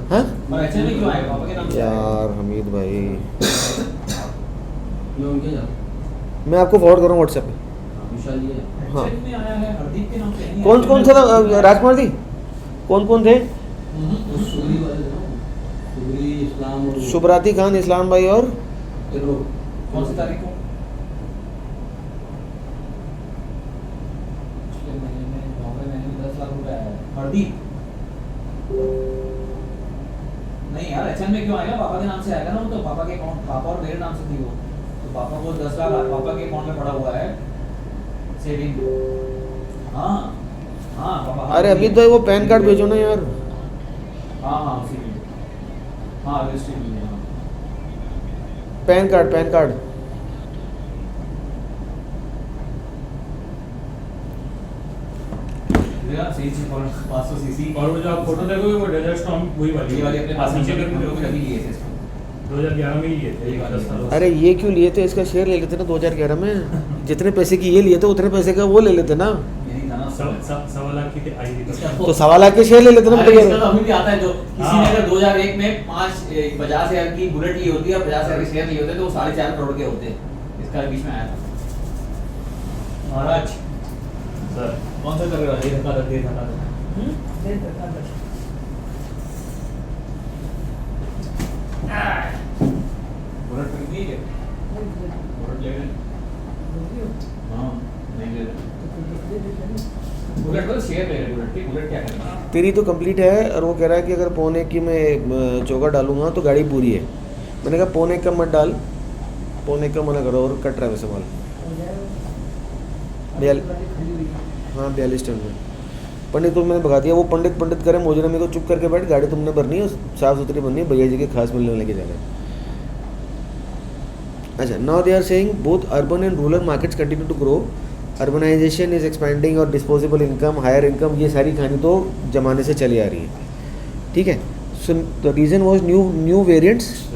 हाँ और एक्चुअली में क्यों आया पापा के नाम से आया? यार हमीद भाई, ये उनके जाओ मैं आपको फॉरवर्ड करूँ व्हाट्सएप पे। विशाल ये हाँ। एक्चुअली में आया है हरदीप के नाम से नहीं कौन आया। कौन सा था राजकुमार जी, कौन कौन थे? वो सुगरी वाले थे ना, सुगरी इस्लाम और शुभराती खान, इस्लाम भाई और तेरो कौन सी तारीख को? पिछले महीने में 10 लाख रुपए आया है। हरदीप नहीं यार, एचएन में क्यों आएगा? पापा के नाम से आएगा ना वो तो। पापा के अकाउंट, पापा और मेरे नाम से थी वो, तो पापा को 10 लाख पापा के अकाउंट में पड़ा हुआ है सेविंग। हाँ हाँ पापा। अरे अभी तो वो पैन कार्ड भेजो ना यार। हाँ हाँ उसी में। हाँ रजिस्ट्री में हाँ। पैन कार्ड देखा सही चीज 500 सीसी और वो जो आप फोटो देखोगे वो डेजर्ट स्टॉर्म वही वाली ये वाली अपने पास नीचे नीचे करके करके देखोगे अभी लिए थे इसको। 2011 में ही लिए थे, ये वाली 10 साल हो गए। अरे ये क्यों लिए थे? इसका शेयर ले लेते ना 2011 में। जितने पैसे की ये लिए थे उतने पैसे का वो ले लेते ना। यही था ना सवा लाख की आई थी इसका तब। तो 1.25 लाख के शेयर ले लेते ना। अरे इसका तो अभी भी आता है, जो किसी ने हाँ। अगर 2001 में 50,000 की बुलेट ली होती है और 50,000 के शेयर लिए होते तो वो 4.5 करोड़ के होते। इसका बीच में आया था। महाराज सर कौन सा कर रहे हो? ये धक्का धक्का धक्का धक्का। बुलेट खरीदनी है क्या? बुलेट ले लें। हाँ नहीं ले रहे। बुलेट तो शेयर ले रहे। बुलेट की बुलेट क्या करना है? तेरी तो कंप्लीट है और वो कह रहा है कि अगर पौने की मैं चौका डालूंगा तो गाड़ी पूरी है। मैंने कहा पौने का मत डाल, पौने का मना करो और कट रहा है वैसे माल। हाँ 42 टन में पंडित को मैंने भगा दिया। वो पंडित करे मोजरा मेरे को चुप करके बैठ, गाड़ी तुमने भरनी है, साफ सुथरी भरनी है, भैया जी के खास मिलने लेके जाना है। अच्छा, now they are saying both urban and rural markets continue to grow, urbanization is expanding और डिस्पोजेबल इनकम, हायर इनकम, ये सारी कहानी तो जमाने से चली आ रही है। ठीक है, so the reason was new variants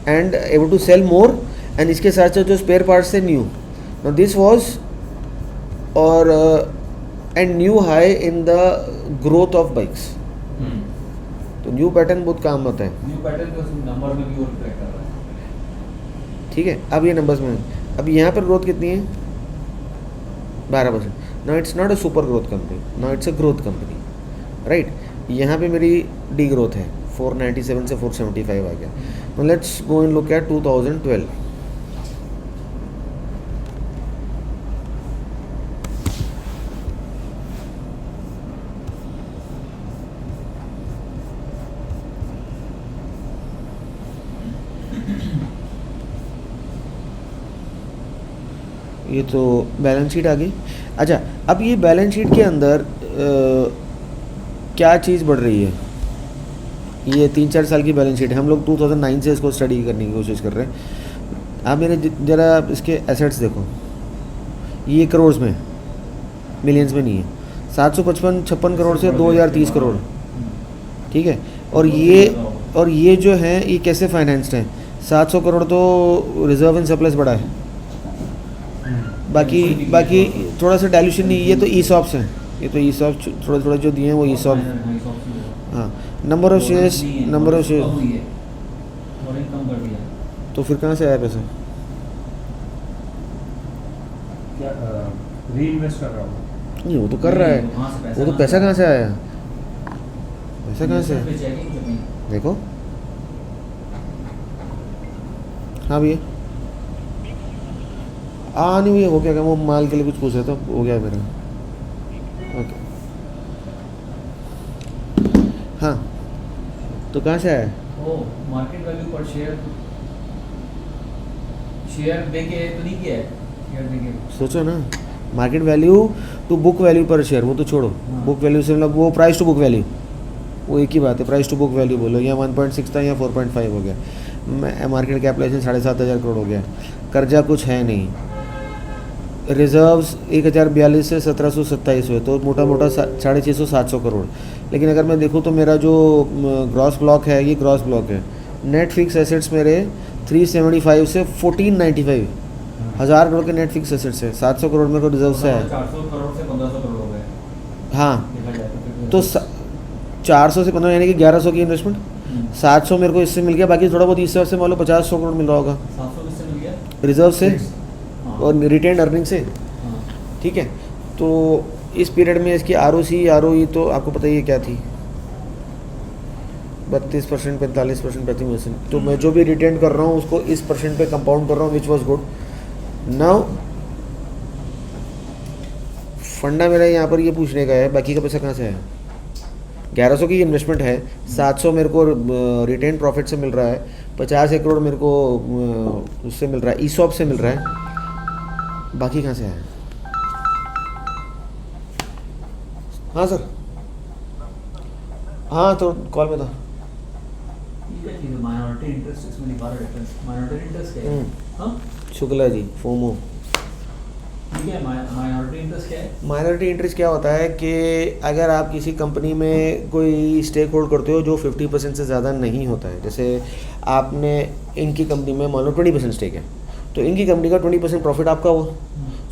and able to sell more, and इसके साथ साथ जो स्पेयर पार्ट्स थे न्यू। नाउ दिस वॉज और and new high in the growth of bikes. तो न्यू पैटर्न बहुत काम आता है। न्यू पैटर्न का नंबर में भी वो रिफ्लेक्ट कर रहा है। ठीक है, अब ये नंबर्स में अब यहाँ पर ग्रोथ कितनी है? 12%। Now it's not a super growth company, now it's a growth company, right. यहाँ पे मेरी डी ग्रोथ है, 497 से 475 आ गया। Let's go and look eight 2012। ये तो बैलेंस शीट आ गई। अच्छा, अब ये बैलेंस शीट के अंदर क्या चीज़ बढ़ रही है? ये 3-4 साल की बैलेंस शीट है, हम लोग 2009 से इसको स्टडी करने की कोशिश कर रहे हैं। आप मेरे ज़रा इसके एसेट्स देखो, ये करोड़ में, मिलियंस में नहीं है। 755-56 करोड़ से 2030 करोड़, ठीक है। और ये जो है ये कैसे फाइनेंस्ड है? 700 करोड़ तो रिजर्व एंड सरप्लस बढ़ा है, बाकी थोड़ा सा डायल्यूशन नहीं। ये तो ईसॉप्स हैं, ये तो ईसॉप थोड़े जो दिए हैं वो ईसॉप। हाँ, नंबर ऑफ शेयर्स तो फिर कहाँ से आया पैसा? क्या री इन्वेस्ट कर रहा हूँ? नहीं, वो तो कर रहा है, वो तो पैसा कहाँ से आया? पैसा कहाँ से? देखो, हाँ भैया, नहीं भैया, हो गया, वो माल के लिए कुछ पूछ रहा था, हो गया मेरा। ओके, हाँ, तो कहाँ से आया? मार्केट वैल्यू पर शेयर देके तो नहीं किया है, शेयर देके सोचो ना, market value to book value पर शेयर, वो तो छोड़ो। बुक वैल्यू से मतलब वो प्राइस टू बुक वैल्यू, वो एक ही बात है। प्राइस टू बुक वैल्यू बोलो, या 1.6 था या 4.5 हो गया। मार्केट कैपिटलाइजेशन 7,500 करोड़ हो गया। कर्जा कुछ है नहीं। रिजर्व्स 1042 से 1727 हुए, तो मोटा मोटा 650-700 करोड़। लेकिन अगर मैं देखूँ तो मेरा जो ग्रॉस ब्लॉक है, ये ग्रॉस ब्लॉक है। नेट फिक्स एसेट्स मेरे 375 से 1495, 1000 करोड़ के नेट फिक्स एसेट्स है। 700 करोड़ मेरे को रिजर्व से है। 400 करोड़ से 1500 करोड़ हो गए। हाँ, देखा जाए तो 400 से 15 यानी कि 1100 की इन्वेस्टमेंट। 700 मेरे को इससे मिल गया, बाकी थोड़ा बहुत इससे से मान लो 50-100 करोड़ मिल रहा होगा 700 किससे मिल गया? रिजर्व से हाँ। और रिटेन अर्निंग से, हाँ। ठीक है। तो इस पीरियड में इसकी ROE तो आपको पता ही है क्या थी, 32%, 45%, 35%। तो मैं जो भी रिटेन कर रहा हूँ उसको इस परसेंट पे कंपाउंड कर रहा हूँ, विच वॉज गुड। नाउ फंडा मेरा यहाँ पर ये पूछने का है, बाकी का पैसा कहाँ से है? 1100 की इन्वेस्टमेंट है, 700 मेरे को रिटेन प्रॉफिट से मिल रहा है, 50 करोड़ मेरे को उससे मिल रहा है, ईसॉप से मिल रहा है। बाकी कहाँ से आया? हाँ सर, हाँ तो कॉल में था। माइनॉरिटी इंटरेस्ट इसमें लिखा रहा है। माइनॉरिटी इंटरेस्ट क्या है? हाँ, शुक्ला जी, फोमो। ठीक है। माइनॉरिटी इंटरेस्ट क्या है? माइनॉरिटी इंटरेस्ट क्या होता है कि अगर आप किसी कंपनी में कोई स्टेक होल्ड करते हो जो 50% से ज़्यादा नहीं होता है, जैसे आपने इनकी कंपनी में मान लो 20% स्टेक है, तो इनकी कंपनी का 20% प्रॉफिट आपका हुआ,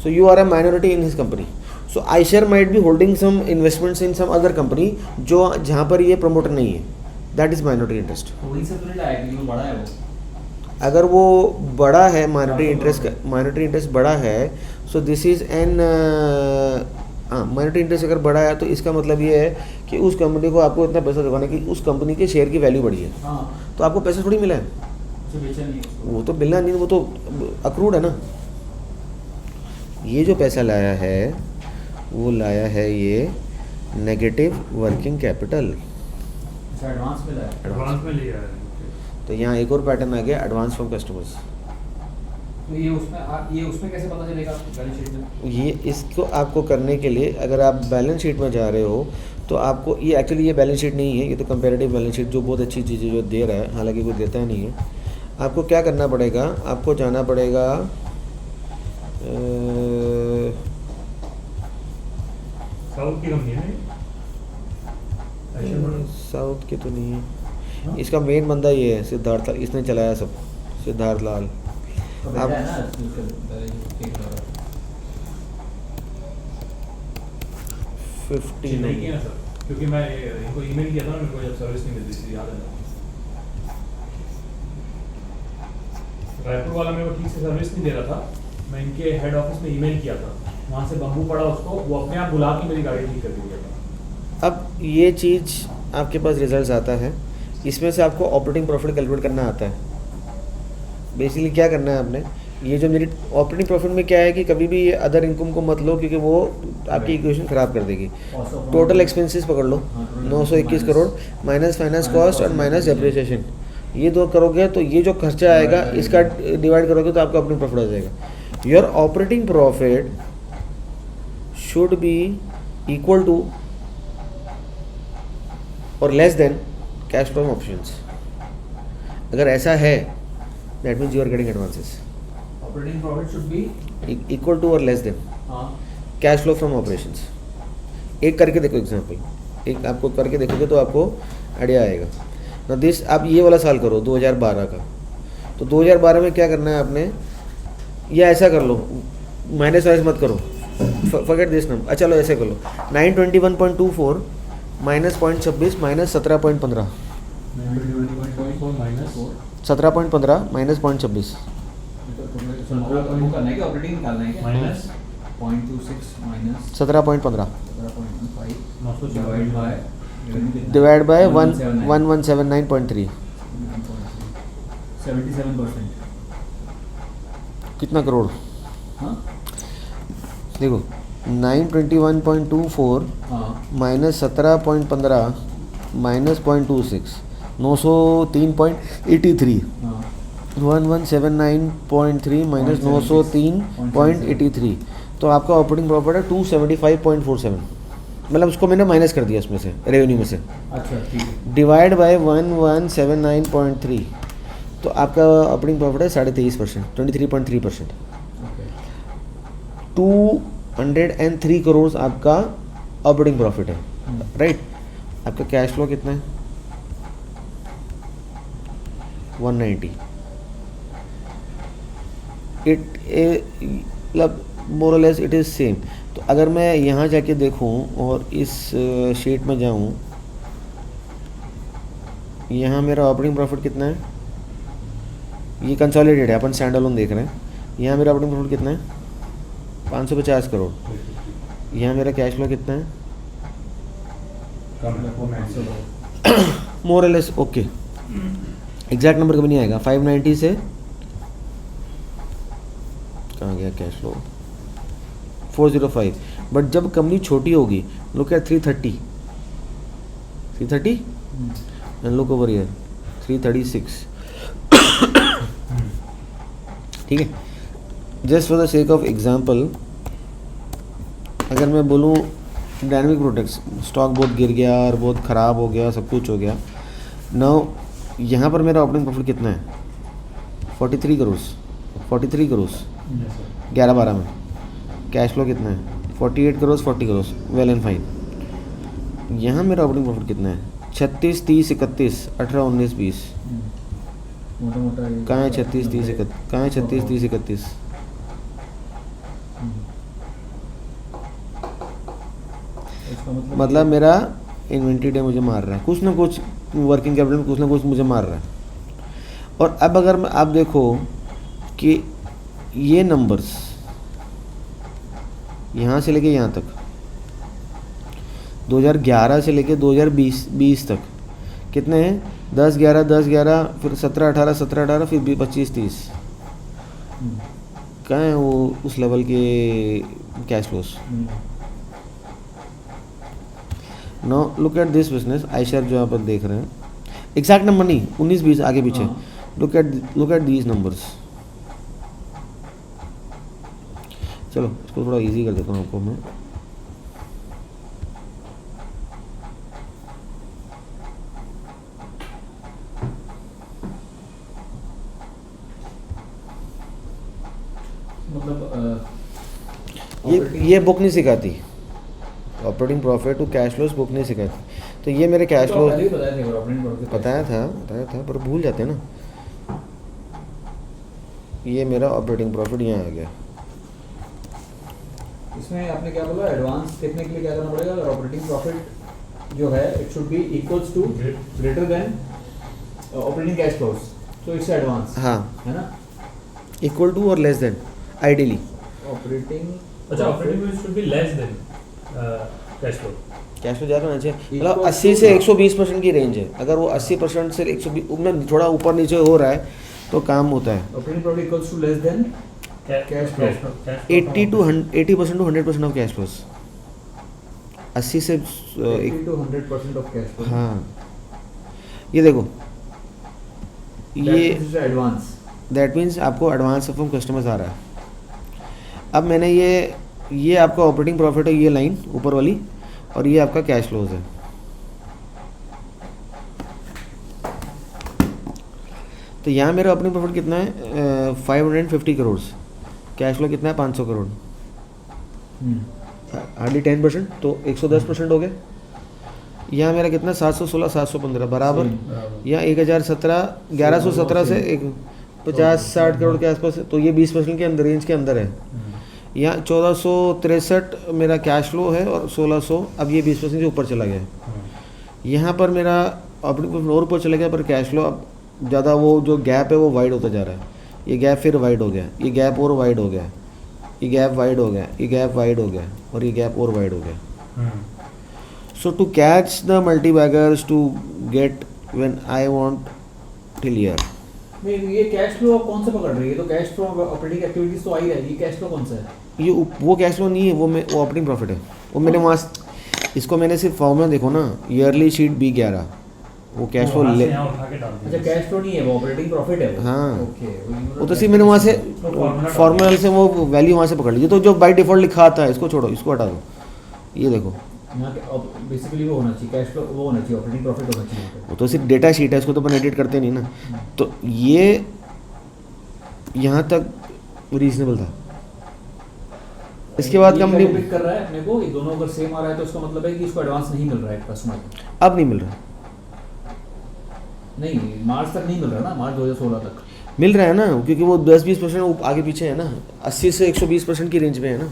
so you are a minority in his company. So I share might be holding some investments in some other company जो जहाँ पर ये प्रमोटर नहीं है, दैट इज़ माइनॉरिटी इंटरेस्ट। तो वही से तो नहीं लाया क्योंकि वो बड़ा है वो। अगर वो बड़ा है, माइनॉरिटी इंटरेस्ट बड़ा है, so this is an minority interest अगर बड़ा है तो इसका मतलब ये है कि उस कंपनी को आपको इतना पैसा दिखाना कि उस कंपनी के शेयर की वैल्यू बढ़ी है। हाँ, तो आपको पैसा थोड़ी मिला है, उसे बेचा नहीं उसको। वो तो मिलना नहीं, वो तो अक्रूड है ना। ये जो पैसा लाया है वो लाया है ये नेगेटिव वर्किंग कैपिटल, अच्छा एडवांस में लाया। एडवांस में लिया है। तो यहाँ एक और पैटर्न आ गया, एडवांस फ्रॉम कस्टमर्स। तो ये उसमें कैसे पता चलेगा बैलेंस शीट में? ये इसको आपको करने के लिए अगर आप बैलेंस शीट में जा रहे हो तो आपको ये एक्चुअली ये बैलेंस शीट नहीं है, ये तो कंपैरेटिव बैलेंस शीट जो बहुत अच्छी चीज़ें जो दे रहा है, हालांकि कोई देता नहीं है। आपको क्या करना पड़ेगा, आपको जाना पड़ेगा साउथ की कंपनी है साउथ की तो नहीं है, इसका मेन बंदा ये है सिद्धार्थ लाल, इसने चलाया सब, सिद्धार्थ लाल। तो अब बेचा है ना उसके बैलेंस शीट ठीक है। 50 नहीं किया सर, क्योंकि मैं इनको ईमेल किया था ना, मेरे को जब सर्विस नहीं मिल रही थी, याद है ना। रायपुर वाला मेरे को ठीक से सर्विस नहीं दे रहा था, मैं इनके हेड ऑफिस में ईमेल किया था, वहाँ से बम्बू पड़ा उसको, वो अपने आप बुला के मेरी गाड़ी ठीक कर दिया था। अब ये चीज़ आपके पास रिजल्ट्स आता है, इसमें से आपको ऑपरेटिंग प्रॉफिट कैलकुलेट करना आता है। बेसिकली क्या करना है आपने, ये जो मेरी ऑपरेटिंग प्रॉफिट में क्या है कि कभी भी ये अदर इनकम को मत लो, क्योंकि वो आपकी इक्वेशन ख़राब कर देगी। टोटल एक्सपेंसेस पकड़ लो, 921 करोड़ माइनस फाइनेंस कॉस्ट और माइनस डेप्रिसिएशन, ये दो करोगे तो ये जो खर्चा आएगा इसका डिवाइड करोगे तो आपका अपनी प्रॉफिट आ जाएगा। Your operating profit should be equal to और less than cash flow from operations. अगर ऐसा है that means you are getting advances. Operating profit should be equal to और लेस देन हाँ कैश फ्लो फ्रॉम ऑपरेशंस। एक करके देखो example, एक आपको करके देखोगे तो आपको आइडिया आएगा ना। दिस आप ये वाला साल करो 2012 का, तो 2012 में क्या करना है आपने, या ऐसा कर लो, माइनस वाइज मत करो, फॉरगेट दिस नंबर। अच्छा चलो ऐसे कर लो, 921.24 माइनस 0.26 माइनस 17.15 17.15 माइनस 0.26 वो करना है क्या, ऑपरेटिंग निकालना है क्या? Minus 0.26 minus 17.15 17.5 divide by 1179. 1179.3 77%। कितना करोड़? हाँ देखो 921.24 हाँ माइनस 17.15 माइनस 0.26 903.83 हाँ 1179.3 माइनस 903.83, तो आपका ऑपरेटिंग प्रॉफिट है 275.47। मतलब उसको मैंने माइनस कर दिया इसमें से, रेवेन्यू में से, अच्छा ठीक है। डिवाइड बाय 1179.3, तो आपका ऑपरेटिंग प्रॉफिट है 23.5%, 23.3%। ओके 203 करोड़ आपका ऑपरेटिंग प्रॉफिट है, राइट। आपका कैश फ्लो कितना है? 190। इट मतलब मोर और लेस इट इज़ सेम। तो अगर मैं यहाँ जाके देखूँ और इस शीट में जाऊँ, यहाँ मेरा ऑपरेटिंग प्रॉफिट कितना है, ये कंसोलिडेटेड है, अपन स्टैंड अलोन देख रहे हैं। यहाँ मेरा ऑपरेटिंग प्रॉफिट कितना है? 550 करोड़। यहाँ मेरा कैश फ्लो कितना है? मोर और लेस ओके, एग्जैक्ट नंबर कभी नहीं आएगा। 590 से कहाँ गया कैश फ्लो? 405। बट जब कंपनी छोटी होगी, look at 330 and look over here 336। ठीक है, just for the sake of example, अगर मैं बोलूँ डायनेमिक प्रोडक्ट्स स्टॉक बहुत गिर गया और बहुत ख़राब हो गया, सब कुछ हो गया, नाउ यहाँ पर मेरा ऑपरेटिंग प्रॉफिट कितना है? 43 करोड़ 11-12 में। कैश फ्लो कितना है? 48 crore 40 crore, well and fine. यहाँ मेरा ऑपरेटिंग प्रॉफिट कितना है? 36 30 31 18 19 20। मोटा मोटा कहाँ है 36 30 31? कहाँ है 36 30 31? मतलब मेरा इन्वेंट्री डे मुझे मार रहा है, कुछ ना कुछ वर्किंग कैपिटल में कुछ ना कुछ मुझे मार रहा है। और अब अगर मैं आप देखो कि ये नंबर्स यहाँ से लेके यहाँ तक, 2011 से लेके 2020 तक कितने हैं? 10 11 10 11, फिर 17 18 17 18, फिर 25 30। कहाँ है वो उस लेवल के cash flows? No look at this business Eicher जो आप देख रहे हैं, एग्जैक्ट नंबर नहीं, 19 20 आगे पीछे। Look at these numbers. चलो इसको थोड़ा इजी कर देता हूँ आपको मैं। मतलब ये बुक नहीं सिखाती, operating profit to cash flows book नहीं सिखाती। तो ये मेरे कैश फ्लो पहले ही बताया था ऑपरेटिंग प्रॉफिट बताया था पर भूल जाते हैं ना। ये मेरा ऑपरेटिंग प्रॉफिट यहाँ आ गया। इसमें आपने क्या बोला, एडवांस देखने के लिए क्या करना पड़ेगा? अगर ऑपरेटिंग प्रॉफिट जो है it should be equals to greater than operating cash flows, तो इट्स एडवांस हाँ, है ना। इक्वल टू और लेस देन आइडियली। ऑपरेटिंग अच्छा, operating should be less than cash flow. Cash flow ज़्यादा होना चाहिए, मतलब 80 से 120% की रेंज है। अगर वो 80% से 120 में थोड़ा ऊपर नीचे हो रहा है तो काम होता है। Operating profit equals to less than cash flow 80% to 100% of cash flows. 80 से 80 to 100% ऑफ कैश फ्लो। हाँ, ये देखो, ये एडवांस दैट मीन्स आपको एडवांस फ्रॉम कस्टमर्स आ रहा है। अब मैंने ये आपका ऑपरेटिंग प्रॉफिट है, ये लाइन ऊपर वाली, और ये आपका कैश फ्लोज है। तो यहाँ मेरा ऑपरेटिंग प्रॉफिट कितना है 550 करोड़, कैश फ्लो कितना है 500 करोड़, हार्डली 10%, तो 110% हो गया। यहाँ मेरा कितना 716 715 बराबर, यहाँ 1017 1117 से एक 50-60 करोड़ के आसपास है, तो ये 20% के अंदर, रेंज के अंदर है। यहाँ 1463 मेरा कैश फ्लो है और 1600, अब ये 20% से ऊपर चला गया। यहाँ पर मेरा ऑपरेटिंग प्रॉफिट और ऊपर चला गया, पर कैश फ्लो अब ज़्यादा, वो जो गैप है वो वाइड होता जा रहा है। ये गैप फिर वाइड हो गया, ये गैप और वाइड हो गया, ये गैप वाइड हो गया, ये गैप वाइड हो गया, और ये गैप और वाइड हो गया। So to catch the multibaggers to get when I want till year. नहीं, ये कैश फ्लो कौन सा पकड़ रही है? तो कैश फ्लो ऑपरेटिंग एक्टिविटीज तो आई रहेगी, कैश फ्लो कौन सा है? ये वो कैश फ्लो नहीं है, वो ऑपरेटिंग प्रॉफिट है। वो मैंने वहाँ इसको मैंने सिर्फ फॉर्मूला देखो ना, ईयरली शीट B11, वो कैश फ्लो ले। अच्छा, कैश फ्लो नहीं है, वो ऑपरेटिंग प्रॉफिट है वो। हाँ, ओके, वो तो सिर्फ मैंने वहाँ से फॉर्मूला से वो वैल्यू वहाँ से पकड़ लीजिए। तो जो बाय डिफॉल्ट लिखा आता है, इसको छोड़ो, इसको हटा दो, ये देखो, बेसिकली वो होना चाहिए, कैश फ्लो वो होना चाहिए, ऑपरेटिंग प्रॉफिट होना चाहिए। वो तो सिर्फ डेटा शीट है, इसको तो अपन एडिट करते नहीं ना। तो ये यहाँ तक रीजनेबल था। इसके बाद कंपनी पिक कर रहा है अपने को, ये दोनों अगर सेम आ रहा है तो इसका मतलब है कि इसको एडवांस नहीं मिल रहा है कस्टमर को। अब नहीं मिल रहा, नहीं, मार्च तक नहीं मिल रहा ना, मार्च 2016 तक मिल रहा है ना, क्योंकि वो 10-20% आगे पीछे है ना, 80 से 120% की रेंज में है ना।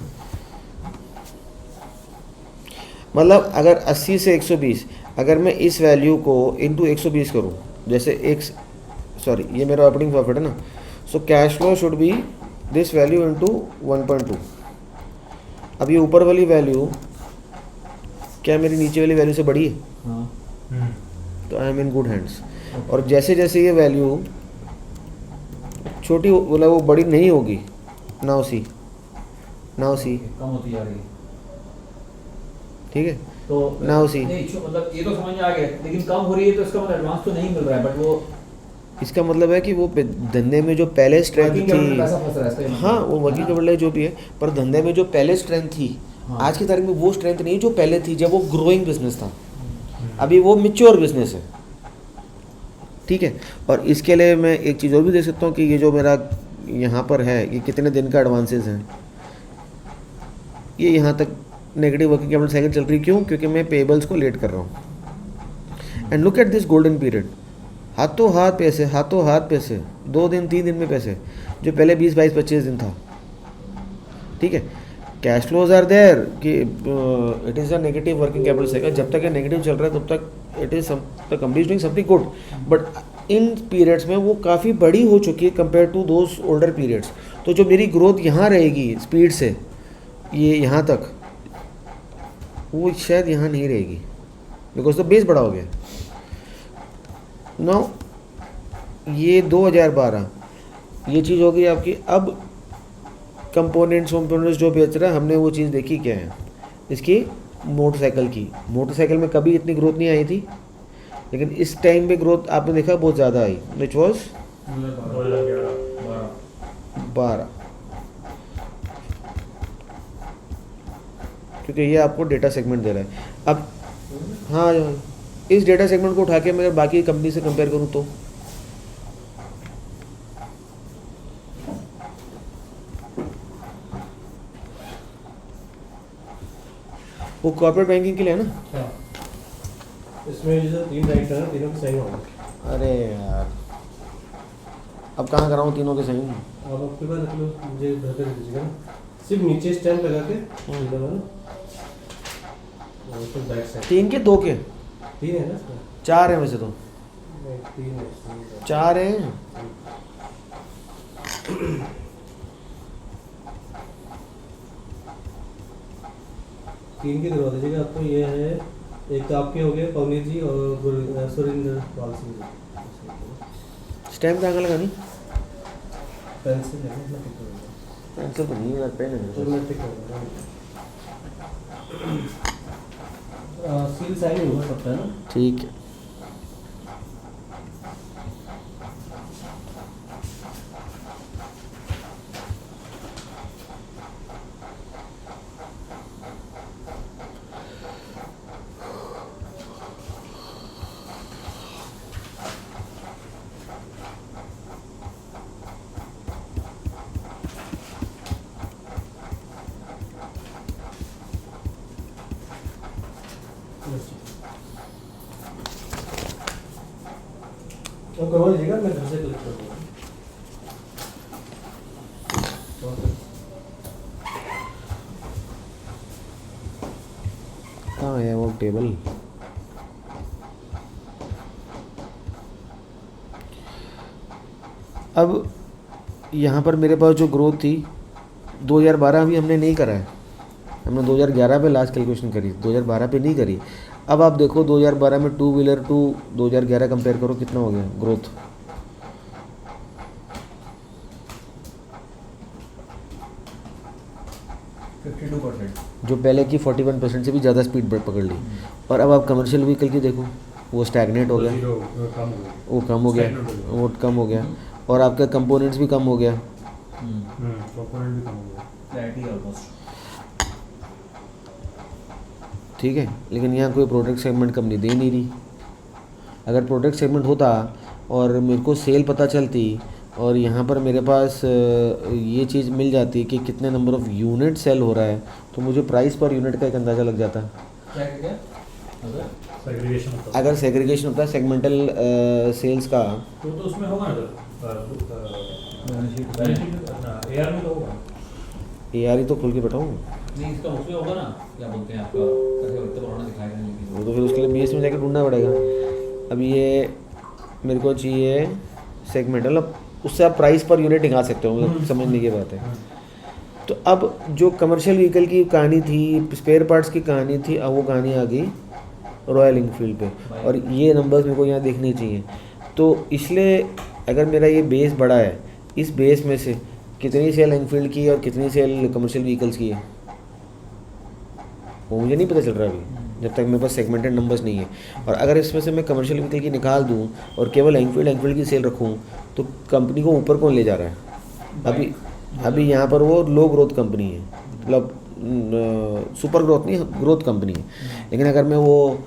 मतलब अगर 80 से 120, अगर मैं इस वैल्यू को इंटू 120 करूँ, जैसे ये मेरा ऑपरेटिंग प्रॉफिट है ना, so cash flow should be this value into 1.2। अब ये ऊपर वाली वैल्यू क्या मेरी नीचे वाली वैल्यू से बड़ी है? हाँ। तो I am in good hands. और जैसे जैसे ये वैल्यू छोटी मतलब वो बड़ी नहीं होगी, नाउ सी कम होती जा रही है, ठीक है। तो नाउ सी नहीं, मतलब ये तो समझ में आ गया, लेकिन कम हो रही है तो इसका मतलब एडवांस तो नहीं मिल रहा है, बट वो इसका मतलब है कि वो धंधे में जो पहले स्ट्रेंथ वर्किंग कैपिटल थी, पैसा फंस रहा है इसका मतलब। हाँ वो वर्किंग कैपिटल जो भी है, पर धंधे में जो पहले स्ट्रेंथ थी, हाँ। आज की तारीख में वो स्ट्रेंथ नहीं जो पहले थी जब वो ग्रोइंग बिजनेस था। अभी वो मैच्योर बिजनेस है, ठीक है। और इसके लिए मैं एक चीज़ और भी देख सकता हूँ कि ये जो मेरा यहाँ पर है, ये कितने दिन का एडवांसेस हैं, ये यहाँ तक नेगेटिव वर्किंग कैपिटल साइकिल चल रही। क्यों? क्योंकि मैं पेबल्स को लेट कर रहा हूँ। And look at this golden period, हाथों हाथ पैसे 2 दिन 3 दिन में पैसे, जो पहले 20 22 25 दिन था, ठीक है। कैश फ्लोज आर देयर कि it is a negative working capital cycle. जब तक ये नेगेटिव चल रहा है तब तक it is the company is doing something good, but in periods में वो काफ़ी बड़ी हो चुकी है compare to those older periods. तो जो मेरी ग्रोथ यहाँ रहेगी स्पीड से ये यहाँ तक, वो शायद यहाँ नहीं रहेगी, बिकॉज द बेस बड़ा हो गया। नो ये 2012 ये चीज़ हो गई आपकी। अब कंपोनेंट्स जो बेच रहा है, हमने वो चीज़ देखी क्या है इसकी, मोटरसाइकिल की। मोटरसाइकिल में कभी इतनी ग्रोथ नहीं आई थी, लेकिन इस टाइम पे ग्रोथ आपने देखा बहुत ज़्यादा आई, विच वॉज 12, क्योंकि ये आपको डेटा सेगमेंट दे रहा है। अब हाँ, इस डेटा सेगमेंट को उठा के मैं बाकी कंपनी से कंपेयर करूँ तो वो कॉर्पोरेट बैंकिंग के लिए है ना। इसमें जो 3 डायरेक्टर हैं, तीनों के सही होंगे। अरे यार, अब कहाँ कराऊँ तीनों के सही? आप आपके पास रख लो, मुझे बेहतर दे दीजिएगा ना, सिर्फ नीचे स्टैम्प लगा के एकदम है ना, और फिर बैक साइड 3 के 2 के 3 है ना इसमें? 4 है वैसे तो, नहीं 3 है 4 हैं। तीन की करवा दीजिएगा आपको। ये है, एक तो आपके हो गए पवनीत जी और सुरेंद्र पाल सिंह जी। स्टैम्प कहाँ लगानी? पेंसिल है ना, टिक कर दूँगा। पेंसिल तो नहीं है, पेन है। तो मैं टिक कर दूँगा। सील साइन होगा सबका है ना। ठीक है। तो करवा लीजिएगा, मैं घर से कलेक्ट कर दूँगा। कहाँ है वो टेबल? अब यहाँ पर मेरे पास जो ग्रोथ थी 2012 अभी हमने नहीं करा है, हमने 2011 पे लास्ट कैलकुलेशन करी, 2012 पे नहीं करी। अब आप देखो 2012 में टू व्हीलर टू 2011 कंपेयर करो कितना हो गया ग्रोथ। जो पहले की 41% से भी ज़्यादा स्पीड पकड़ ली। और अब आप कमर्शियल व्हीकल की देखो, वो स्टैगनेट हो गया, वो कम हो गया, वो कम हो गया, और आपका कंपोनेंट्स भी कम हो गया। कंपोनेंट भी कम हो गया, ठीक है, लेकिन यहाँ कोई प्रोडक्ट सेगमेंट कंपनी दे नहीं रही। अगर प्रोडक्ट सेगमेंट होता और मेरे को सेल पता चलती और यहाँ पर मेरे पास ये चीज़ मिल जाती कि कितने नंबर ऑफ़ यूनिट सेल हो रहा है, तो मुझे प्राइस पर यूनिट का एक अंदाज़ा लग जाता। सेग्रीगेशन होता अगर सेग्रीगेशन होता सेगमेंटल सेल्स का, तो उसमें होगा ना सर, एआर में तो होगा। AR ही तो खोल के बैठाऊँ, नहीं इसका उसमें होगा ना, क्या बोलते हैं आपका, कैसे वक्त पुराना दिखाएगा लेकिन वो तो फिर उसके लिए BS में जाकर ढूंढना पड़ेगा। अब ये मेरे को चाहिए सेगमेंटल, अब उससे आप प्राइस पर यूनिट दिखा सकते हो, मतलब समझने की बात है। तो अब जो कमर्शियल व्हीकल की कहानी थी, स्पेयर पार्ट्स की कहानी थी, अब वो कहानी आ गई रॉयल एनफील्ड पे, और ये नंबर्स मेरे को यहाँ देखने चाहिए। तो इसलिए अगर मेरा ये बेस बड़ा है, इस बेस में से कितनी सेल एनफील्ड की और कितनी सेल कमर्शियल व्हीकल्स की है वो मुझे नहीं पता चल रहा अभी, जब तक मेरे पास सेगमेंटेड नंबर्स नहीं है। और अगर इसमें से मैं कमर्शियल व्हीकल की निकाल दूँ और केवल एनफील्ड की सेल रखूँ, तो कंपनी को ऊपर कौन ले जा रहा है? अभी यहाँ पर वो लो ग्रोथ कंपनी है, मतलब सुपर ग्रोथ नहीं, ग्रोथ कंपनी है। लेकिन अगर मैं वो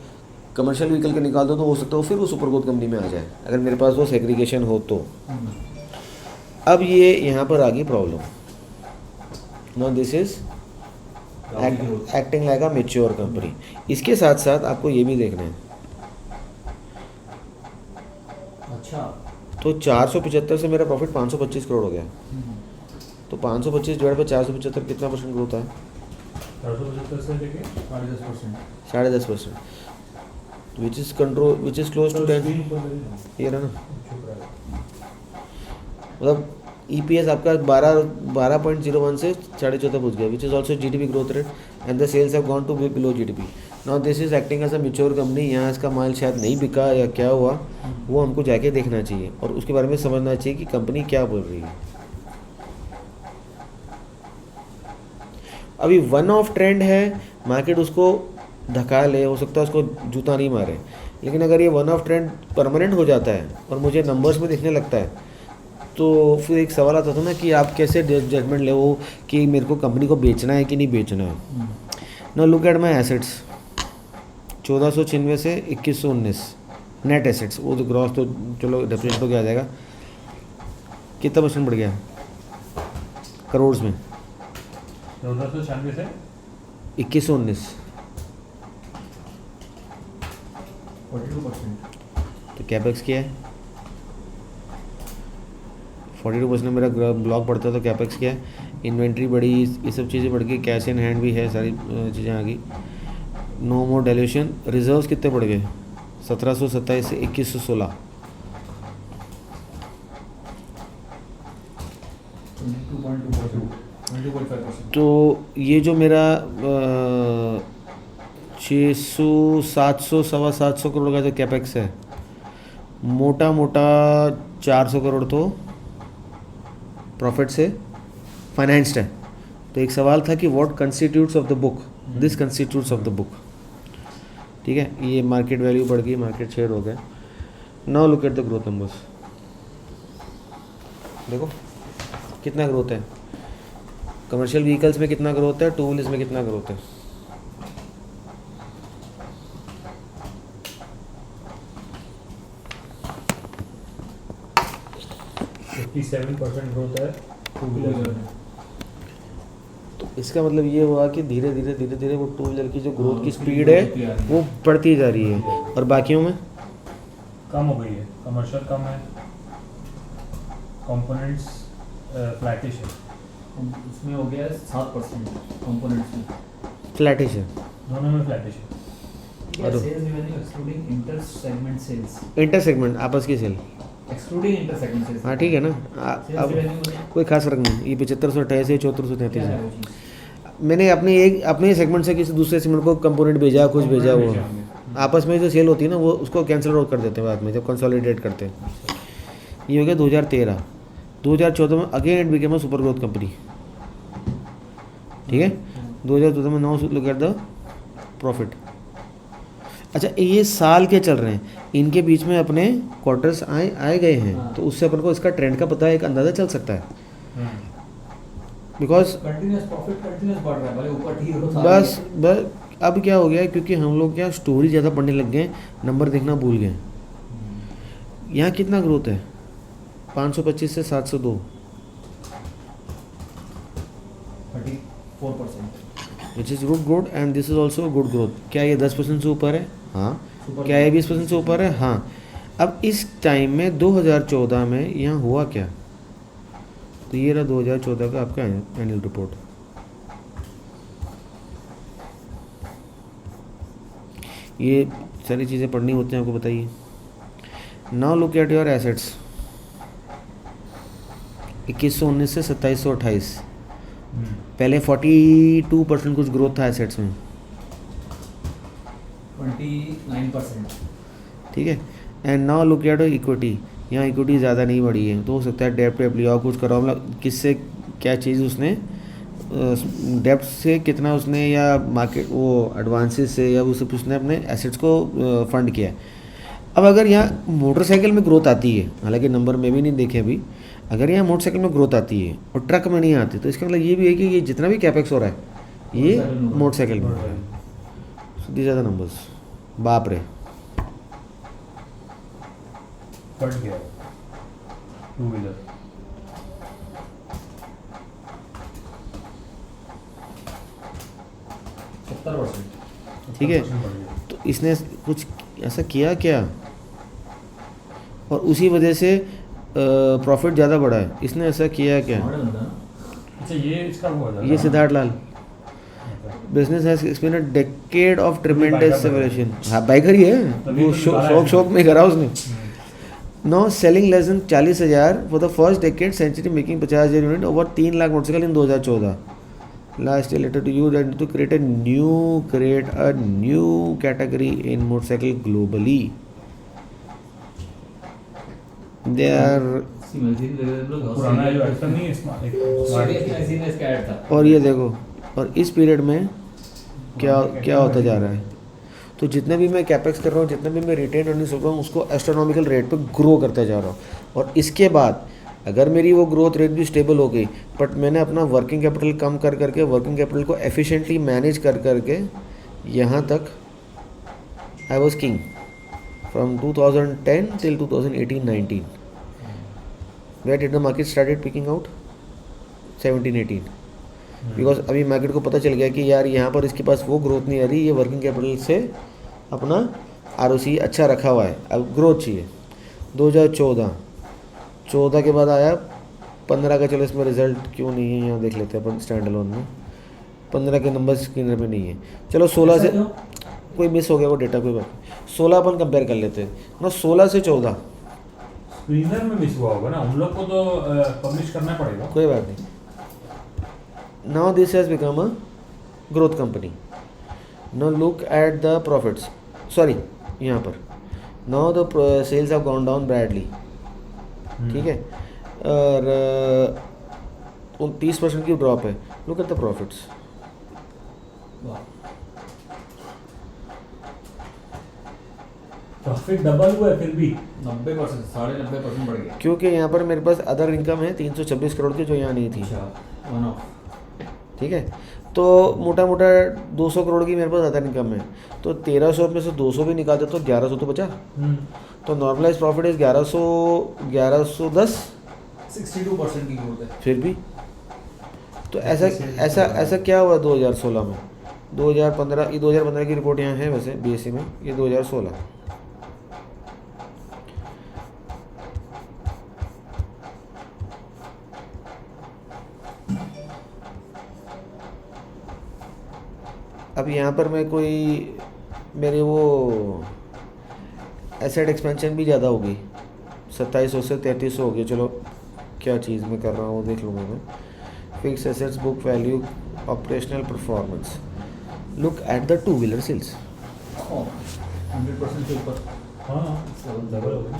कमर्शियल व्हीकल का निकाल दूँ तो हो सकता है फिर वो सुपर ग्रोथ कंपनी में आ जाए, अगर मेरे पास वो सेग्रीगेशन हो तो। अब ये यहाँ पर आ गई problem. Now this is acting like a mature company. इसके साथ साथ आपको ये भी देखना है, अच्छा तो 475 से मेरा प्रॉफिट 525 करोड़ हो गया, तो 525 डिवाइड बाय 475 कितना परसेंट ग्रोथ है? 475 से लेके 10.5%, which is control, which is close to 10। ये रहा ना, मतलब EPS आपका 12.01 से 14.5 पहुँच गया, which is also GDP growth rate, and the sales have gone to be below GDP। Now this is acting as a mature company. यहाँ इसका माल शायद नहीं बिका या क्या हुआ, वो हमको जाके देखना चाहिए और उसके बारे में समझना चाहिए कि कंपनी क्या बोल रही है। अभी वन ऑफ ट्रेंड है, मार्केट उसको धक्का ले, हो सकता है उसको जूता नहीं मारे, लेकिन अगर ये वन ऑफ ट्रेंड परमानेंट हो जाता है और मुझे नंबर्स में दिखने लगता है, तो फिर एक सवाल आता था ना कि आप कैसे जजमेंट ले वो कि मेरे को कंपनी को बेचना है कि नहीं बेचना है। ना लुक एट माई एसेट्स, 1496 से 2119 नेट एसेट्स, वो तो ग्रॉस तो चलो डेप्रिसिएट तो क्या आ जाएगा, कितना परसेंट बढ़ गया करोड़ में? 1496 से 2119, 42%। तो कैपेक्स क्या है? 42% मेरा ब्लॉक पड़ता है, तो कैपेक्स क्या है? इन्वेंट्री बढ़ी, ये सब चीज़ें बढ़ गई, कैश इन हैंड भी है, सारी चीज़ें आ गई। नो मोर डाइल्यूशन। रिजर्व्स कितने बढ़ गए? 1727 से 2116, 22.5%। तो ये जो मेरा 600 700 सवा 700 करोड़ का जो कैपेक्स है, मोटा मोटा 400 करोड़ तो प्रॉफिट से फाइनेंस्ड है। तो एक सवाल था कि what constitutes of the book, this constitutes of the book, ठीक है। ये मार्केट वैल्यू बढ़ गई, मार्केट शेयर हो गया। Now look at the growth numbers, देखो कितना ग्रोथ है, कमर्शियल व्हीकल्स में कितना ग्रोथ है, टू व्हीलर्स में कितना ग्रोथ है। ग्रोथ है टू व्हीलर में। तो इसका मतलब ये हुआ कि धीरे धीरे वो टू व्हीलर की जो ग्रोथ की स्पीड है वो बढ़ती जा रही है, और बाकियों में कम हो गई है, कमर्शियल कम है, कंपोनेंट्स फ्लैटिश है, उसमें हो गया 7% कंपोनेंट्स में, फ्लैटिश है, दोनों में फ्लैटिश है। और- sales revenue excluding inter segment sales, inter segment आपस की sale. Excluding inter segment sales. हाँ ठीक है ना। सेल्स अब रेवेन्यू कोई खास फर्क नहीं, ये 7528 है, 7433 क्या है है। वो चीज़? मैंने अपने सेगमेंट से किसी दूसरे सेगमेंट को कंपोनेंट भेजा, कुछ भेजा, वो आपस में जो सेल होती है ना वो उसको कैंसिल आउट कर देते हैं बाद में जब कंसोलिडेट करते हैं। ये हो गया 2013। 2014 में again it became a super growth company. ठीक है, 2014 में now look at the profit. अच्छा, ये साल के चल रहे हैं, इनके बीच में अपने क्वार्टर्स आए गए हैं, हाँ। तो उससे अपन को इसका ट्रेंड का पता, एक अंदाज़ा चल सकता है। बिकॉज कंटिन्यूअस प्रॉफिट कंटिन्यूअस बढ़ रहा है, भले ऊपर ठीक हो बस अब क्या हो गया है, क्योंकि हम लोग क्या स्टोरी ज़्यादा पढ़ने लग गए, नंबर देखना भूल गए। यहाँ कितना ग्रोथ है? 525 से 702, 34%। Which is good growth and this is also good growth. क्या ये 10% से ऊपर है? हाँ। क्या ये 20% से ऊपर है? हाँ। अब इस टाइम में 2014 में यहाँ हुआ क्या? तो ये रहा 2014 का आपका एनुअल रिपोर्ट। ये सारी चीज़ें पढ़नी होती हैं, आपको बताइए। Now look at your assets. 2119 से 2728, पहले 42% कुछ ग्रोथ था एसेट्स में। 29%। ठीक है, and now look eight equity. यहाँ इक्विटी ज़्यादा नहीं बढ़ी है, तो हो सकता है डेप्ट वेप लिया कुछ करो, मतलब किससे क्या चीज़ उसने डेप्ट से कितना उसने, या मार्केट वो एडवांसेस से, या उस उसने अपने एसेट्स को फंड किया है। अब अगर यहाँ मोटरसाइकिल में ग्रोथ आती है, हालांकि नंबर में भी नहीं देखे अभी, अगर यहाँ मोटरसाइकिल में ग्रोथ आती है और ट्रक में नहीं आती, तो इसका मतलब ये भी है कि ये जितना भी कैपेक्स हो रहा है ये मोटरसाइकिल में हो रहा है। So these are the numbers. बाप रे, कट गया टू व्हीलर। ठीक है, तो इसने कुछ ऐसा किया क्या, और उसी वजह से प्रॉफिट ज़्यादा बढ़ा है। इसने ऐसा किया क्या? अच्छा, ये इसका वो है ये Siddharth Lal. Business has experience a decade of tremendous evolution. हाँ, बाइकर ही है वो, शौक में करा उसने। No selling less than 40,000 for the first decade, century making 50,000 unit, over 3 lakh motorcycle in 2014। Last year letter to you that to create a new category in motorcycle globally. They are, पुराना जो actor नहीं है smart. और ये देखो, और इस period में क्या होता जा रहा है। तो जितने भी मैं कैपेक्स कर रहा हूँ, जितने भी मैं रिटेन अर्निंग्स कर रहा हूँ, उसको एस्ट्रोनॉमिकल रेट पे ग्रो करते जा रहा हूँ। और इसके बाद अगर मेरी वो ग्रोथ रेट भी स्टेबल हो गई, बट मैंने अपना वर्किंग कैपिटल कम कर करके, वर्किंग कैपिटल को एफिशिएंटली मैनेज कर करके यहाँ तक I was king from 2010 till 2018-19। Where did the market started picking out? 17-18। Because अभी मार्केट को पता चल गया कि यार यहाँ पर इसके पास वो ग्रोथ नहीं आ रही, ये वर्किंग कैपिटल से अपना ROC अच्छा रखा हुआ है, अब ग्रोथ चाहिए। 2014 के बाद आया 15 का। चलो इसमें रिजल्ट क्यों नहीं है, यहाँ देख लेते हैं अपन स्टैंड अलोन में। 15 के नंबर स्क्रीनर पे नहीं है। चलो 16 से कोई मिस हो गया वो डेटा, कोई बात नहीं। 16 अपन कंपेयर कर लेते हैं ना, 16 से 14 स्क्रीनर में मिस हुआ होगा ना, हम लोग को तो पब्लिश करना पड़ेगा। कोई बात नहीं। Now this has become a growth company. Now look at the profits, sorry यहाँ पर now the sales have gone down badly. ठीक है, और 30% की ड्रॉप है। Look at the profits. Profit double हुआ है फिर भी 90%, 90.5% बढ़ गया। क्योंकि यहाँ पर मेरे पास अदर इनकम है 326 करोड़ की, जो यहाँ नहीं थी। One of. ठीक है, तो मोटा मोटा 200 करोड़ की मेरे पास अदर इनकम है, तो 1300 में से 200 भी निकाल दे तो 1100 तो बचा। तो नॉर्मलाइज प्रॉफिट इज 1110। 62% की ग्रोथ है। फिर भी तो ऐसा क्या हुआ 2016 में? 2015 की रिपोर्ट यहाँ है वैसे BSE में, ये 2016। अब यहाँ पर मैं कोई मेरे वो एसेट एक्सपेंशन भी ज़्यादा हो गई, 2700 से 3300 हो गई। चलो क्या चीज़ में कर रहा हूँ देख लूँगा मैं। Fix assets, book value, operational performance, look at the 2 wheeler sales. 100% से ऊपर। हाँ 7 डबल हो गई।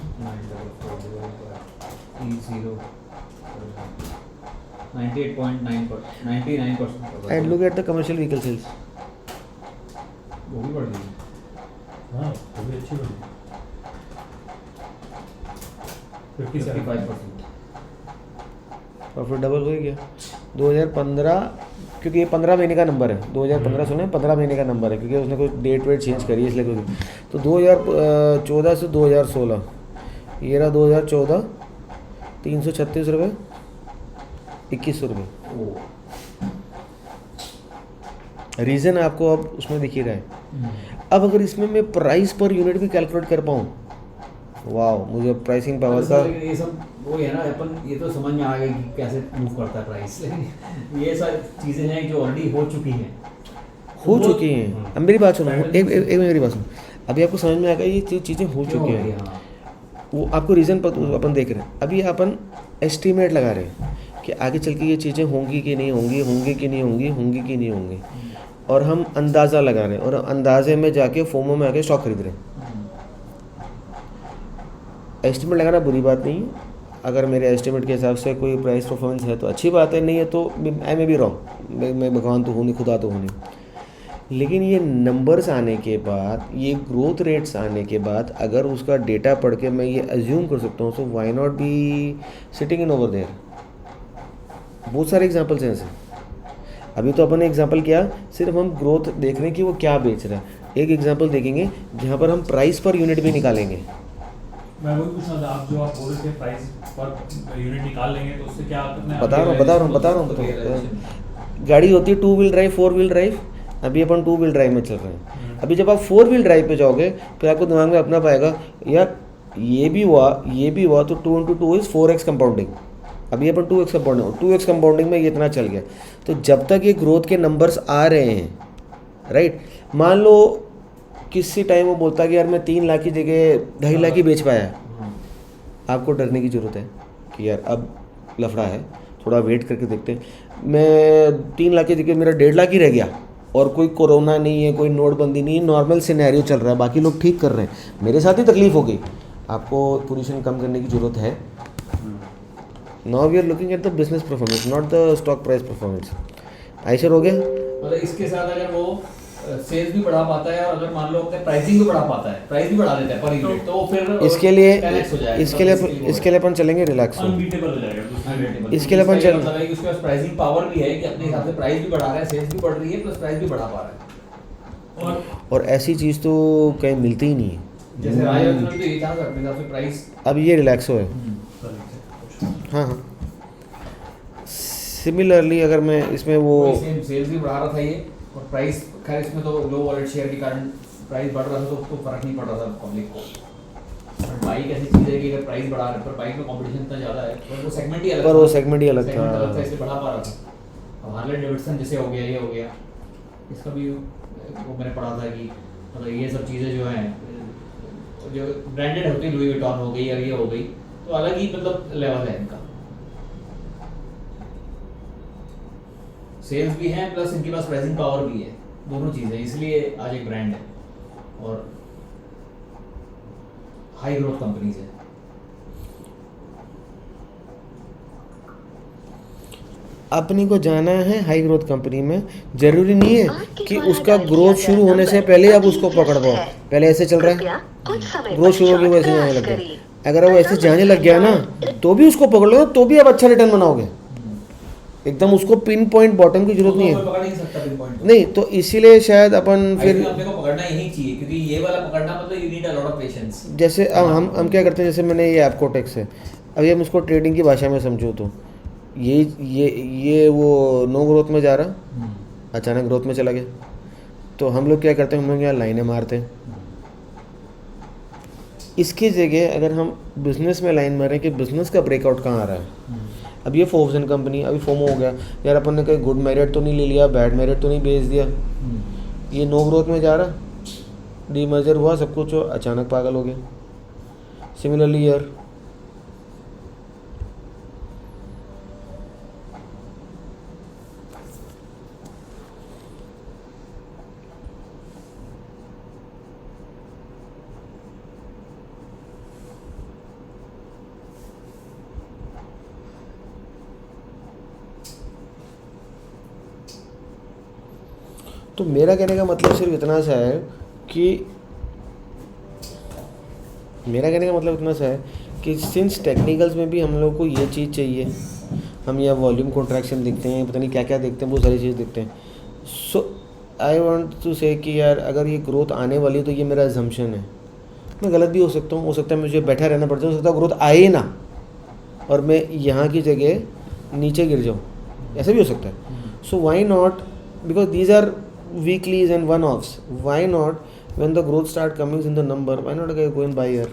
98.9%। And look at the commercial vehicle sales. वो भी बढ़ गई। हाँ वो भी अच्छी बनी। 55%। प्रॉफिट डबल हो ही गया। 2015, क्योंकि ये 15 महीने का नंबर है, 2015 सुने, 15 महीने का नंबर है, क्योंकि उसने कोई डेट वेट चेंज करी है इसलिए कोई। तो 2014 से 2016 ये रहा 2014, 336 रुपये, 2100 रुपये। रीज़न आपको अब उसमें दिख ही रहा है। अब अगर इसमें मैं प्राइस पर यूनिट भी कैलकुलेट कर पाऊँ, वाह, मुझे प्राइसिंग पावर का ये सब वो है ना, अपन ये तो समझ में आ गई कि कैसे मूव करता है प्राइस, लेकिन ये सारी चीज़ें हैं जो ऑलरेडी हो चुकी हैं। हो चुकी हैं। अब मेरी बात सुनो, एक मेरी बात सुनो, अभी आपको समझ में आ गया ये चीज़ें हो चुकी हैं। वो आपको रीज़न पर अपन देख रहे हैं। अभी अपन एस्टीमेट लगा रहे हैं कि आगे चल के ये चीज़ें होंगी कि नहीं होंगी, होंगी कि नहीं होंगी, होंगी कि नहीं होंगी, और हम अंदाज़ा लगा रहे हैं, और अंदाजे में जाके फोमो में आके स्टॉक खरीद रहे हैं। एस्टीमेट लगाना बुरी बात नहीं है। अगर मेरे एस्टीमेट के हिसाब से कोई प्राइस परफॉर्मेंस है तो अच्छी बात है, नहीं है तो आई मे बी रॉन्ग, मैं भगवान तो हूँ नहीं, खुदा तो हूँ नहीं। लेकिन ये नंबर्स आने के बाद, ये ग्रोथ रेट्स आने के बाद, अगर उसका डेटा पढ़ के मैं ये अज्यूम कर सकता हूँ, so why not be sitting in over there. बहुत सारे एग्जांपल्स हैं ऐसे। अभी तो अपन ने एग्जांपल किया, सिर्फ हम ग्रोथ देख रहे हैं कि वो क्या बेच रहा है। एक एग्जांपल देखेंगे जहाँ पर हम प्राइस पर यूनिट भी निकालेंगे। मैं वही पूछना था, आप जो आप बोल रहे थे प्राइस पर यूनिट निकाल लेंगे तो उससे क्या करना है? बता रहा हूँ। गाड़ी होती है 2 व्हील ड्राइव, 4 व्हील ड्राइव। अभी अपन 2 व्हील ड्राइव में चल रहे हैं। अभी जब आप 4 व्हील ड्राइव पे जाओगे फिर आपको दिमाग में अपना पाएगा यार ये भी हुआ तो 2 × 2 इज़ 4x कंपाउंडिंग। अभी अपन 2x कंपाउंडिंग में ये इतना चल गया। तो जब तक ये ग्रोथ के नंबर्स आ रहे हैं, राइट, मान लो किसी टाइम वो बोलता है कि यार मैं 3 लाख की जगह 2.5 लाख ही बेच पाया, आपको डरने की ज़रूरत है कि यार अब लफड़ा है, थोड़ा वेट करके देखते हैं। मैं 3 लाख की जगह मेरा 1.5 लाख ही रह गया, और कोई कोरोना नहीं है, कोई नोटबंदी नहीं है, नॉर्मल सिनेरियो चल रहा है, बाकी लोग ठीक कर रहे हैं, मेरे साथ ही तकलीफ हो गई। आपको पोजीशन कम करने की ज़रूरत है। Now we are looking at the business performance, not the stock price performance. Eicher हो गया? मतलब इसके साथ अगर वो सेल्स भी बढ़ा पाता है, और अगर मान लो अपने प्राइसिंग भी बढ़ा पाता है, प्राइस भी बढ़ा देता है पर यूनिट, तो फिर इसके लिए 10x हो जाएगा। इसके लिए अपन चलेंगे रिलैक्स। अनबीटेबल हो जाएगा दूसरा। इसके लिए अपन चल, मतलब है कि उसके पास प्राइसिंग पावर भी है कि अपने हिसाब से प्राइस भी बढ़ा रहा है, सेल्स भी बढ़ रही है, प्लस प्राइस भी बढ़ा पा रहा है। और ऐसी चीज़ तो कहीं मिलती ही नहीं है। जैसे राजस्थान में तो यही था अपने हिसाब से प्राइस। अब ये रिलैक्स हो है। हाँ। सिमिलरली अगर मैं इसमें वो सेम सेल्स भी बढ़ा रहा था ये, और प्राइस खैर इसमें तो लो वॉलेट शेयर के कारण प्राइस बढ़ रहा था, तो उसको फर्क नहीं पड़ रहा था पब्लिक को। बट बाइक ऐसी चीज़ है कि अगर प्राइस बढ़ा रहे, पर बाइक में कंपटीशन इतना ज़्यादा है, पर वो सेगमेंट ही अलग था। इसलिए बढ़ा पा रहा था। अब हार्ले डेविडसन जैसे हो गया, ये हो गया, इसका भी वो मैंने पढ़ा था कि मतलब ये सब चीज़ें जो हैं जो ब्रांडेड होती है, लुई विटॉन हो गई और ये हो गई, तो अलग ही मतलब लेवल है इनका। सेल्स भी हैं प्लस इनके पास प्राइसिंग पावर भी है, दोनों चीज़ें, इसलिए आज एक ब्रांड है और हाई ग्रोथ कंपनीज है। अपने को जाना है हाई ग्रोथ कंपनी में, जरूरी नहीं है कि उसका ग्रोथ शुरू होने से पहले आप उसको पकड़ पाओ। पहले ऐसे चल रहा है, ग्रोथ शुरू होगी वैसे जाने लग गया। अगर वो ऐसे जाने लग गया ना तो भी उसको पकड़ लो, तो भी आप अच्छा रिटर्न बनाओगे। एकदम उसको पिन पॉइंट बॉटम की जरूरत नहीं है। पकड़ नहीं सकता पिन पॉइंट नहीं, तो इसीलिए शायद अपन फिर अपने को पकड़ना यही चाहिए, क्योंकि ये वाला पकड़ना मतलब you need a lot of patience. जैसे हम क्या करते हैं, जैसे मैंने ये एपकोटेक्स है, अभी हम इसको ट्रेडिंग की भाषा में समझो तो ये वो नो ग्रोथ में जा रहा, अचानक ग्रोथ में चला गया, तो हम लोग क्या करते हैं, हम लोग यहाँ लाइनें मारते हैं। इसकी जगह अगर हम बिजनेस में लाइन मारें कि बिजनेस का ब्रेकआउट कहाँ आ रहा है। अब ये फोर्ब्स कंपनी, अभी फोमो हो गया यार, अपन ने कहीं गुड मेरिट तो नहीं ले लिया, बैड मेरिट तो नहीं बेच दिया, ये नो ग्रोथ में जा रहा, डीमर्जर हुआ, सब कुछ अचानक पागल हो गया। सिमिलरली ईयर तो मेरा कहने का मतलब सिर्फ इतना सा है कि सिंस टेक्निकल्स में भी हम लोग को ये चीज़ चाहिए, हम यहाँ वॉल्यूम कॉन्ट्रैक्शन देखते हैं, पता नहीं क्या क्या देखते हैं, बहुत सारी चीज़ देखते हैं। सो आई वांट टू से कि यार अगर ये ग्रोथ आने वाली है तो ये मेरा अजम्पशन है, मैं गलत भी हो सकता हूँ, हो सकता है मुझे बैठा रहना पड़ता है, हो सकता है ग्रोथ आए ही ना और मैं यहाँ की जगह नीचे गिर जाऊँ, ऐसा भी हो सकता है। So why not, because these are weeklies and one-offs, why not when the growth start coming in the number, why not go and buy here?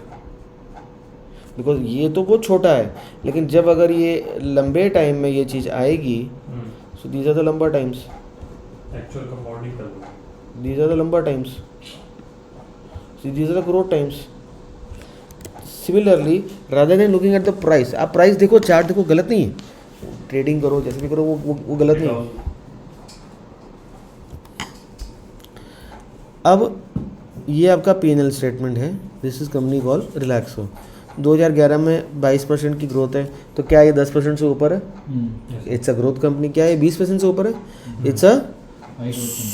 Because ये तो बहुत छोटा है, लेकिन जब अगर ये लंबे टाइम में ये चीज़ आएगी, so these are the lumber times, actual commodity का these are the lumber times, so these are the growth times. Similarly, rather than looking at the price, आप प्राइस देखो, चार्ट देखो, गलत नहीं है, ट्रेडिंग करो जैसे भी करो, वो गलत नहीं है। अब ये आपका P&L स्टेटमेंट है, this is company call Relaxo. 2011 में 22% की ग्रोथ है, तो क्या ये 10% से ऊपर है? It's a growth company. क्या ये 20% से ऊपर है? It's a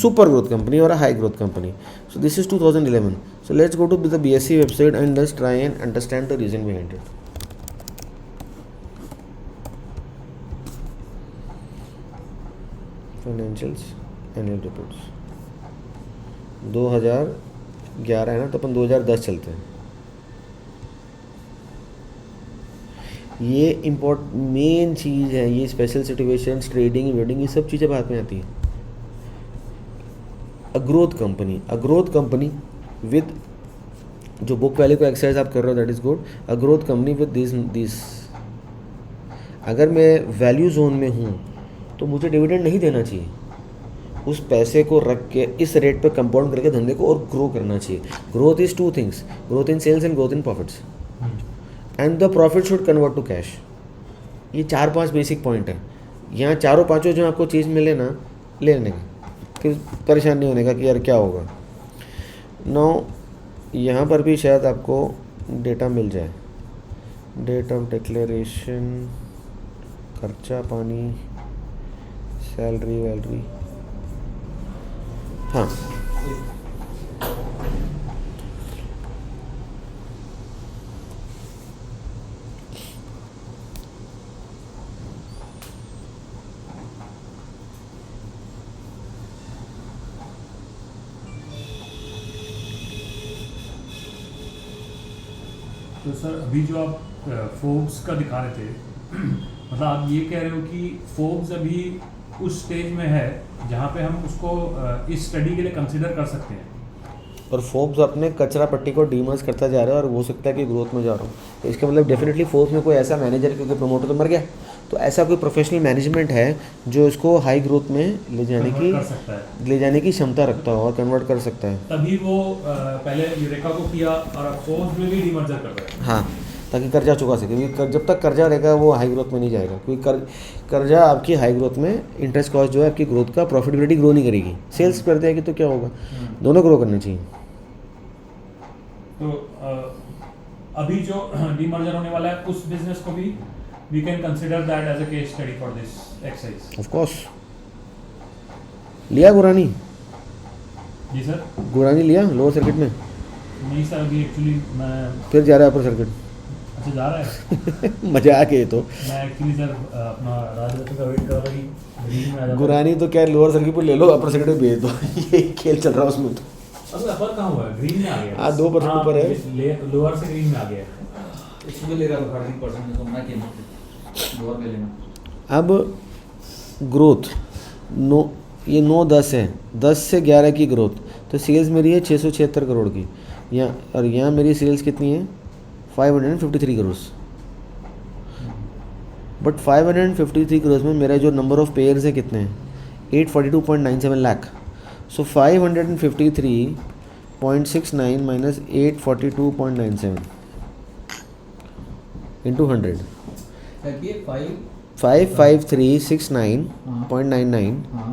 super growth company और a high growth company. So this is 2011। So let's go to the BSE website and let's try and understand the reason behind it. Financials annual reports 2011 है ना, तो अपन 2010 चलते हैं। ये main चीज़ है, ये special situations, trading wedding, ये सब चीज़ें बात में आती हैं। अ ग्रोथ कंपनी विद जो बुक वैल्यू को एक्सरसाइज आप कर रहे हो, that is good. A growth company with this अगर मैं वैल्यू जोन में हूँ तो मुझे डिविडेंड नहीं देना चाहिए, उस पैसे को रख के इस रेट पे कंपाउंड करके धंधे को और ग्रो करना चाहिए। Growth is 2 things, growth in sales and growth in profits, and the profit should convert to cash. ये 4-5 बेसिक पॉइंट है। यहाँ चारों पांचों जो आपको चीज़ मिले ना, ले लेने का, फिर परेशान नहीं होने का कि यार क्या होगा। नो यहाँ पर भी शायद आपको डेटा मिल जाए, डेट ऑफ डिक्लेरेशन, खर्चा पानी, सैलरी वैलरी, हाँ तो सर अभी जो आप फोर्ब्स का दिखा रहे थे, मतलब आप ये कह रहे हो कि फोर्ब्स अभी उस स्टेज में है जहाँ पे हम उसको इस स्टडी के लिए कंसिडर कर सकते हैं, और फोर्ब्स अपने कचरा पट्टी को डीमर्ज करता जा रहा है और हो सकता है कि ग्रोथ में जा रहा हूँ। तो इसका मतलब डेफिनेटली फोर्ब्स में कोई ऐसा मैनेजर, क्योंकि प्रमोटर तो मर गया, तो ऐसा कोई प्रोफेशनल मैनेजमेंट है जो इसको हाई ग्रोथ में ले जाने की क्षमता रखता हो और कन्वर्ट कर सकता है। तभी वो पहले यूरेका को किया और फोर्ब्स में भी डीमर्जर कर रहा है। हाँ, ताकि कर्जा चुका सके, क्योंकि जब तक कर्जा रहेगा वो हाई ग्रोथ में नहीं जाएगा, क्योंकि कर्जा आपकी हाई ग्रोथ में इंटरेस्ट कॉस्ट जो है आपकी ग्रोथ का प्रॉफिटेबिलिटी ग्रो नहीं करेगी। सेल्स कर देगी तो क्या होगा, दोनों ग्रो करने चाहिए। तो अभी जो डीमर्जर होने वाला है उस बिजनेस को भी we can consider that as a case study for this exercise. Of course. लिया गुरानी? जी सर। गुरानी लिया लोअर सर्किट में? नहीं सर, अभी एक्चुअली मैं फिर जा रहा है अपर सर्किट। अच्छा, जा रहा है। मजाक है तो। मैं एक्चुअली सर अपना राजनीति का वेट कर रहा कि ग्रीन में आ जाता। गुरानी तो क्या लोअर सर्किट पर ले लो, अपर सर्किट में भेज दो। ये खेल चल रहा है उसमें तो। अब अपर कहाँ हुआ है, ग्रीन में आ गया। हाँ, 2% ऊपर है, लोअर से ग्रीन में आ गया। इसमें ले रहा था 30% तो मैं कहना लोअर ले लेना। अब ग्रोथ ये 9-10 है, 10 से 11 की ग्रोथ, तो सेल्स मेरी है 676 करोड़ की, और यहाँ मेरी सेल्स कितनी है 553 करोड़। बट 553 करोड़ में मेरा जो नंबर ऑफ पेयर्स है कितने हैं 842.97 लाख। सो 553.69 माइनस 842.97 इंटू 100 ये 55369.99 हाँ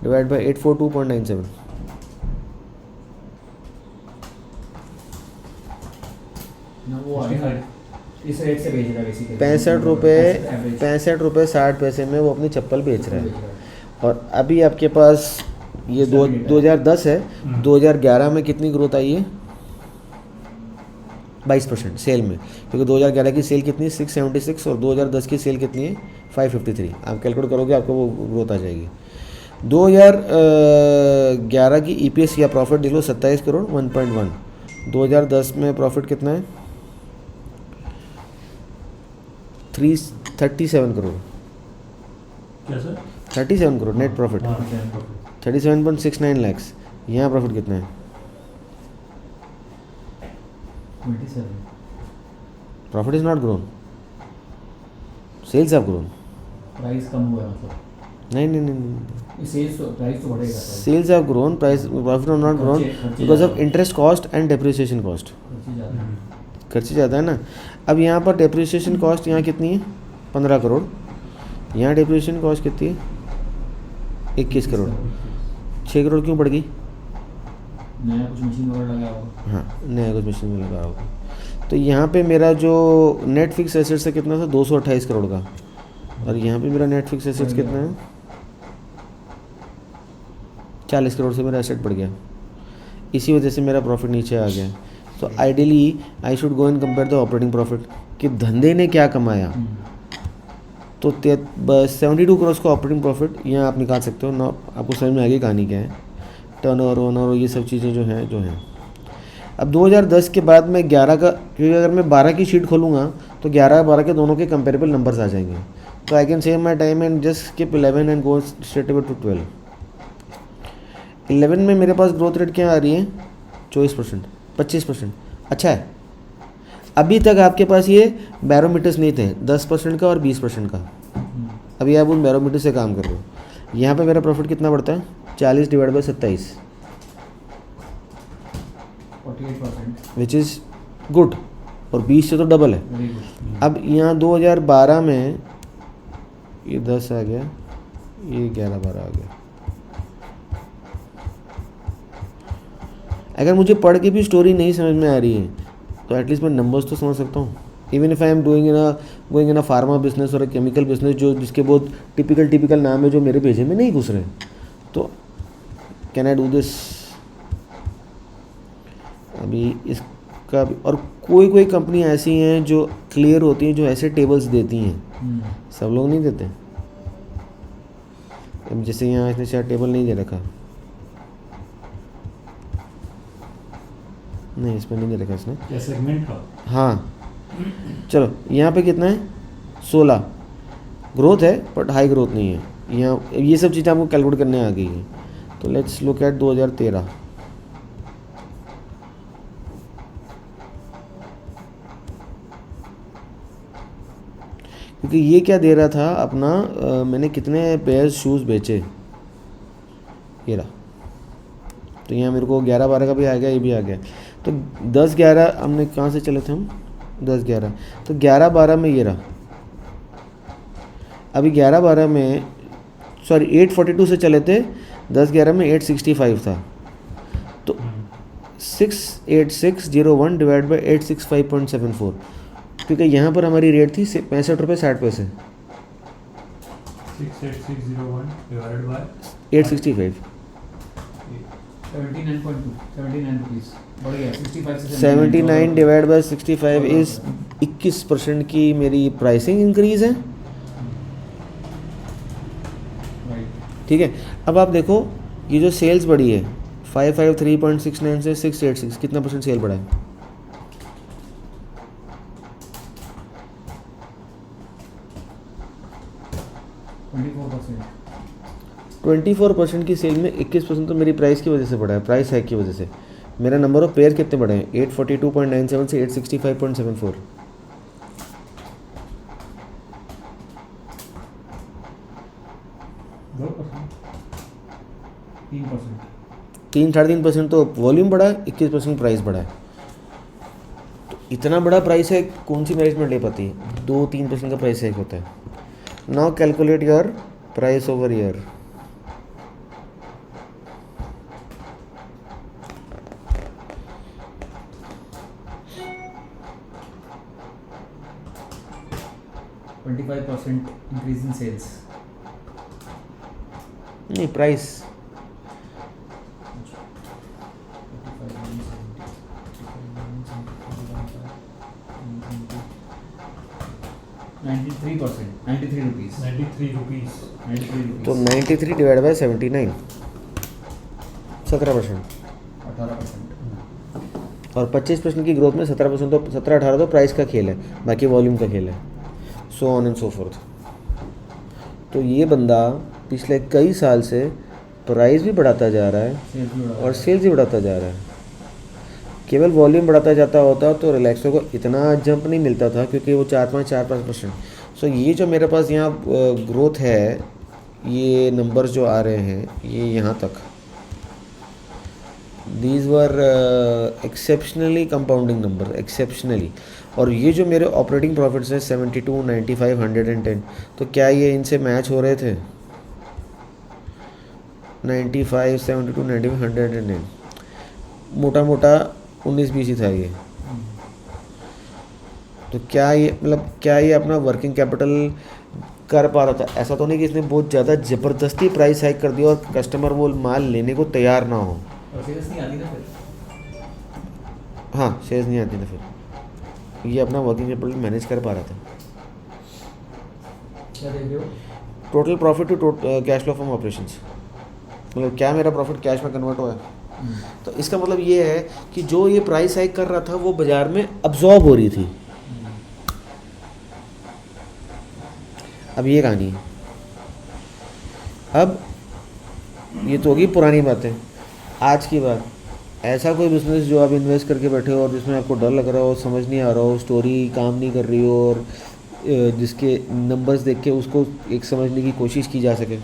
डिवाइड बाई 842.97 ना वो आएगा इस रेट से बेच रहा है बेसिकली 65 रुपये 60 पैसे में वो अपनी चप्पल बेच रहा है। और अभी आपके पास ये 2010 है, 2011 में कितनी ग्रोथ आई है? 22% सेल में, क्योंकि 2011 की सेल कितनी है 676 और 2010 की सेल कितनी है 553। आप कैलकुलेट करोगे आपको वो ग्रोथ आ जाएगी। 2011 की ईपीएस या प्रॉफिट देख लो 27 करोड़ 1.1। 2010 में प्रॉफिट कितना है 37 करोड़ क्या sir? 37 crore net profit, 37.69 lakhs. यहाँ प्रॉफिट कितना है? 27 profit is not grown, sales have grown. Price कम हुआ है मतलब नहीं, सेल्स प्राइस तो बढ़ेगा sales have grown, price profit not grown because of interest cost and depreciation cost. खर्चे ज़्यादा है ना। अब यहाँ पर डेप्रिसिएशन कॉस्ट यहाँ कितनी है 15 करोड़, यहाँ डेप्रिसिएशन कॉस्ट कितनी है 21 करोड़। 6 करोड़ क्यों बढ़ गई? नया कुछ मशीन वगैरह लगा होगा। हाँ, नया कुछ मशीन में लगा होगा। तो यहाँ पे मेरा जो नेट फिक्स एसेट्स है कितना था 228 करोड़ का, और यहाँ पे मेरा नेट फिक्स एसेट्स कितना है 40 करोड़ से मेरा एसेट बढ़ गया। इसी वजह से मेरा प्रॉफिट नीचे आ गया। तो ideally I should go and compare the operating profit कि धंधे ने क्या कमाया। तो 72 करोड़ का ऑपरेटिंग प्रॉफिट यहाँ आप निकाल सकते हो ना। आपको समझ में आगे कहानी क्या है, टर्नओवर वनओवर ये सब चीज़ें जो हैं। अब 2010 के बाद मैं 11 का, क्योंकि अगर मैं 12 की शीट खोलूँगा तो 11-12 के दोनों के कंपेरेबल नंबर्स आ जाएंगे। तो I can save my time and just skip 11 and go straight away to 12। 11 में मेरे पास ग्रोथ रेट क्या आ रही है 24%, 25%। अच्छा है, अभी तक आपके पास ये बैरोमीटर्स नहीं थे 10% का और 20% का। अभी आप उन बैरोमीटर से काम कर रहे हो। यहाँ पे मेरा प्रॉफिट कितना बढ़ता है 40 divide by 27 48%। Which is good, और 20 से तो डबल है। Very good. अब यहाँ 2012 में ये 10 आ गया, ये 11-12 आ गया। अगर मुझे पढ़ के भी स्टोरी नहीं समझ में आ रही है तो एटलीस्ट मैं नंबर्स तो समझ सकता हूँ। Even if I am going in a pharma business और अ केमिकल बिजनेस जो जिसके बहुत टिपिकल नाम है जो मेरे पेजे में नहीं घुस रहे, तो कैन आई डू दिस। अभी इसका भी, और कोई कंपनी ऐसी हैं जो क्लियर होती हैं, जो ऐसे टेबल्स देती हैं, सब लोग नहीं देते। अब जैसे यहाँ इसने शायद टेबल नहीं दे रखा, नहीं इसमें नहीं दे रखा इसने। क्या सेगमेंट का? हाँ चलो, यहाँ पे कितना है 16 ग्रोथ है बट हाई ग्रोथ नहीं है। यहाँ ये सब चीज़ें आपको कैलकुलेट करने आ गई है। तो लेट्स लुक एट 2013। क्योंकि ये क्या दे रहा था अपना मैंने कितने पेयर शूज़ बेचे, ये रहा। तो यहाँ मेरे को 11-12 का भी आ गया, ये भी आ गया। तो 10-11 हमने कहाँ से चले थे हम 10-11, तो 11-12 में ये रहा। अभी 11-12 में 842 से चले थे, 10-11 में 865 था। तो 68601 डिवाइड बाई 865.74, क्योंकि यहाँ पर हमारी रेट थी 65 रुपये 60 पैसे। 68601 डिवाइडेड बाय 865 79.2 79 रुपीस बढ़ गया 65 से 79 डिवाइड बाई 65 इज़ 21% की मेरी प्राइसिंग इंक्रीज़ है। ठीक है। अब आप देखो ये जो सेल्स बढ़ी है 553.69 से 686, कितना परसेंट सेल बढ़ा है? 24% की सेल में 21% तो मेरी प्राइस की वजह से बढ़ा है, प्राइस हैक की वजह से। मेरा नंबर ऑफ पेयर कितने बढ़े हैं 842.97 से 865.74। 3%। 3-3.5% तो वॉल्यूम बढ़ा है, 21% प्राइस बढ़ा है। तो इतना बड़ा प्राइस है, कौन सी मैनेजमेंट ले पाती है? 2-3% का प्राइस हाइक होता है। Now calculate your price over year. Increase in sales. नहीं, प्राइस 93 रुपीस। 93 रुपीस। 93 रुपीस तो 93 डिवाइड बाय 79, 17%। 18%। और 25% की ग्रोथ में 17% तो 17-18 तो प्राइस का खेल है, बाकी वॉल्यूम का खेल है, so on and so fourth. तो ये बंदा पिछले कई साल से प्राइस भी बढ़ाता जा रहा है और सेल्स भी बढ़ाता जा रहा है। केवल वॉल्यूम बढ़ाता जाता होता तो रिलैक्सो को इतना जंप नहीं मिलता था, क्योंकि वो 4-5%। सो ये जो मेरे पास यहाँ ग्रोथ है, ये नंबर्स जो आ रहे हैं ये यहाँ तक, these were exceptionally compounding number, exceptionally. और ये जो मेरे ऑपरेटिंग प्रॉफिट्स हैं 72, 95, 110, तो क्या ये इनसे मैच हो रहे थे? 95, 72, 95, 110, मोटा मोटा 19-20 ही था ये। तो क्या ये मतलब क्या ये अपना वर्किंग कैपिटल कर पा रहा था? ऐसा तो नहीं कि इसने बहुत ज़्यादा ज़बरदस्ती प्राइस हाइक कर दिया और कस्टमर वो माल लेने को तैयार ना हो। और सेल्स नहीं आती ना फिर। हाँ, सेल्स नहीं आती ना फिर। ये अपना वर्किंग कैपिटल मैनेज कर पा रहा था। क्या देख रहे हो? Total profit to cash flow from operations, मतलब क्या मेरा प्रॉफिट कैश में कन्वर्ट हुआ है। तो इसका मतलब ये है कि जो ये प्राइस हाइक कर रहा था वो बाज़ार में अब्जॉर्ब हो रही थी। अब ये कहानी है। अब ये तो होगी पुरानी बातें। आज की बात, ऐसा कोई बिजनेस जो आप इन्वेस्ट करके बैठे हो और जिसमें आपको डर लग रहा हो, समझ नहीं आ रहा हो, स्टोरी काम नहीं कर रही हो, और जिसके नंबर्स देख के उसको एक समझने की कोशिश की जा सके,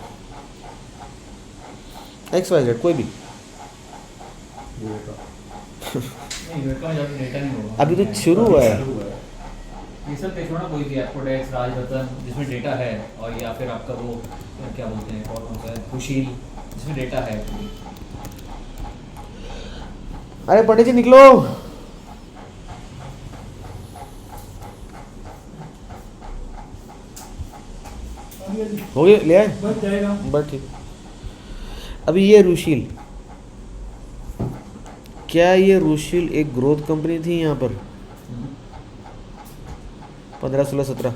XYZ कोई भी। नहीं, वेटका में जाके डेटा नहीं होगा। अभी तो शुरू हुआ है। ये सब देखो ना, कोई भी एपोडेक्स, राजरतन जिसमें डेटा है, और या फिर आपका वो क्या बोलते हैं, और कौन सा है, खुशील, जिसमें डेटा है। अरे पंडित जी निकलो। हो गया, ले आए, बच जाएगा। बस ठीक। अभी ये रुशील, क्या ये रुशील एक ग्रोथ कंपनी थी यहाँ पर 15, 16, 17?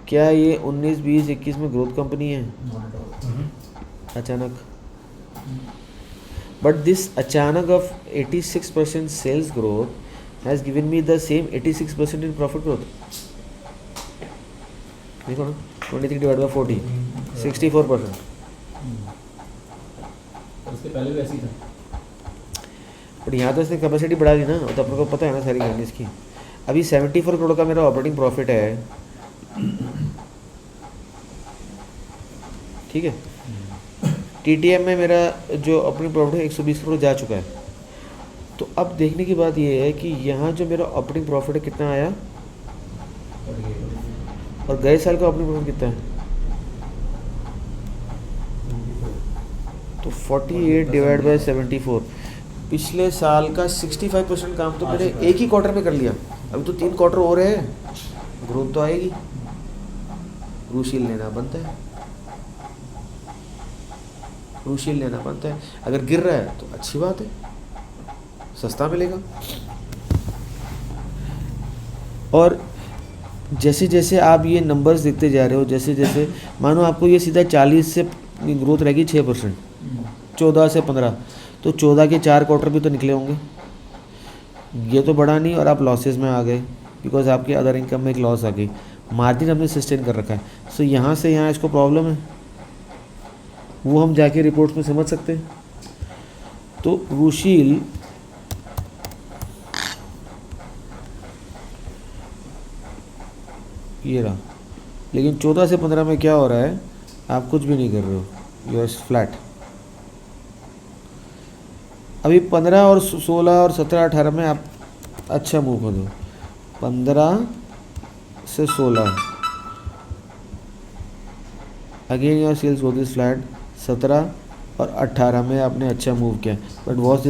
क्या ये 19, 20, 21 में ग्रोथ कंपनी है अचानक? बट दिस अचानक of 86% sales growth has given me the same 86% in profit growth. देखो ना, 23 डिवाइड बाय 40, 64%। उसके पहले भी ऐसी था। बट यहाँ तो इसने कैपेसिटी बढ़ा दी ना, तो अपने को पता है ना सारी कहानी इसकी। अभी 74 करोड़ का मेरा ऑपरेटिंग प्रॉफिट है, ठीक है। TTM में मेरा जो ऑपरेटिंग प्रॉफिट है 120 करोड़ जा चुका है। तो अब देखने की बात ये है कि यहाँ जो मेरा ऑपरेटिंग प्रॉफिट है कितना आया, और गए साल का ऑपरेटिंग प्रॉफिट कितना है? तो 48 डिवाइड बाय 74, पिछले साल का 65% काम तो मैंने एक ही क्वार्टर में कर लिया। अभी तो 3 क्वार्टर हो रहे हैं, ग्रोथ तो आएगी। रुशील लेना बनता है, रुशील लेना बनता है। अगर गिर रहा है तो अच्छी बात है, सस्ता मिलेगा। और जैसे जैसे आप ये नंबर्स देखते जा रहे हो, जैसे जैसे मानो आपको ये सीधा 40 से ग्रोथ रहेगी 6%, 14 से 15, तो 14 के 4 क्वार्टर भी तो निकले होंगे। ये तो बढ़ा नहीं और आप लॉसेस में आ गए, बिकॉज आपके अदर इनकम में एक लॉस आ गई। मार्जिन हमने सस्टेन कर रखा है। सो यहाँ से यहाँ इसको प्रॉब्लम है, वो हम जाके रिपोर्ट्स में समझ सकते हैं। तो रुशील ये रहा, लेकिन 14 से 15 में क्या हो रहा है, आप कुछ भी नहीं कर रहे हो, यू आर फ्लैट। अभी 15 और 16 और 17 18 में आप अच्छा मूव कर दो। 15 से 16 again your sales go this flat. 17 और 18 में आपने अच्छा मूव किया, but was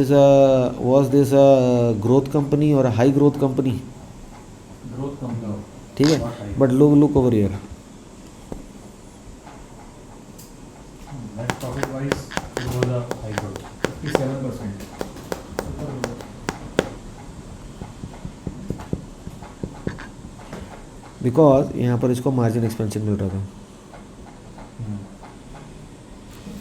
this a growth company और high growth company? Growth company. ठीक है, but look over here. Net profit wise it was a high growth 57%। Because यहाँ पर इसको मार्जिन एक्सपेंशन मिल रहा था।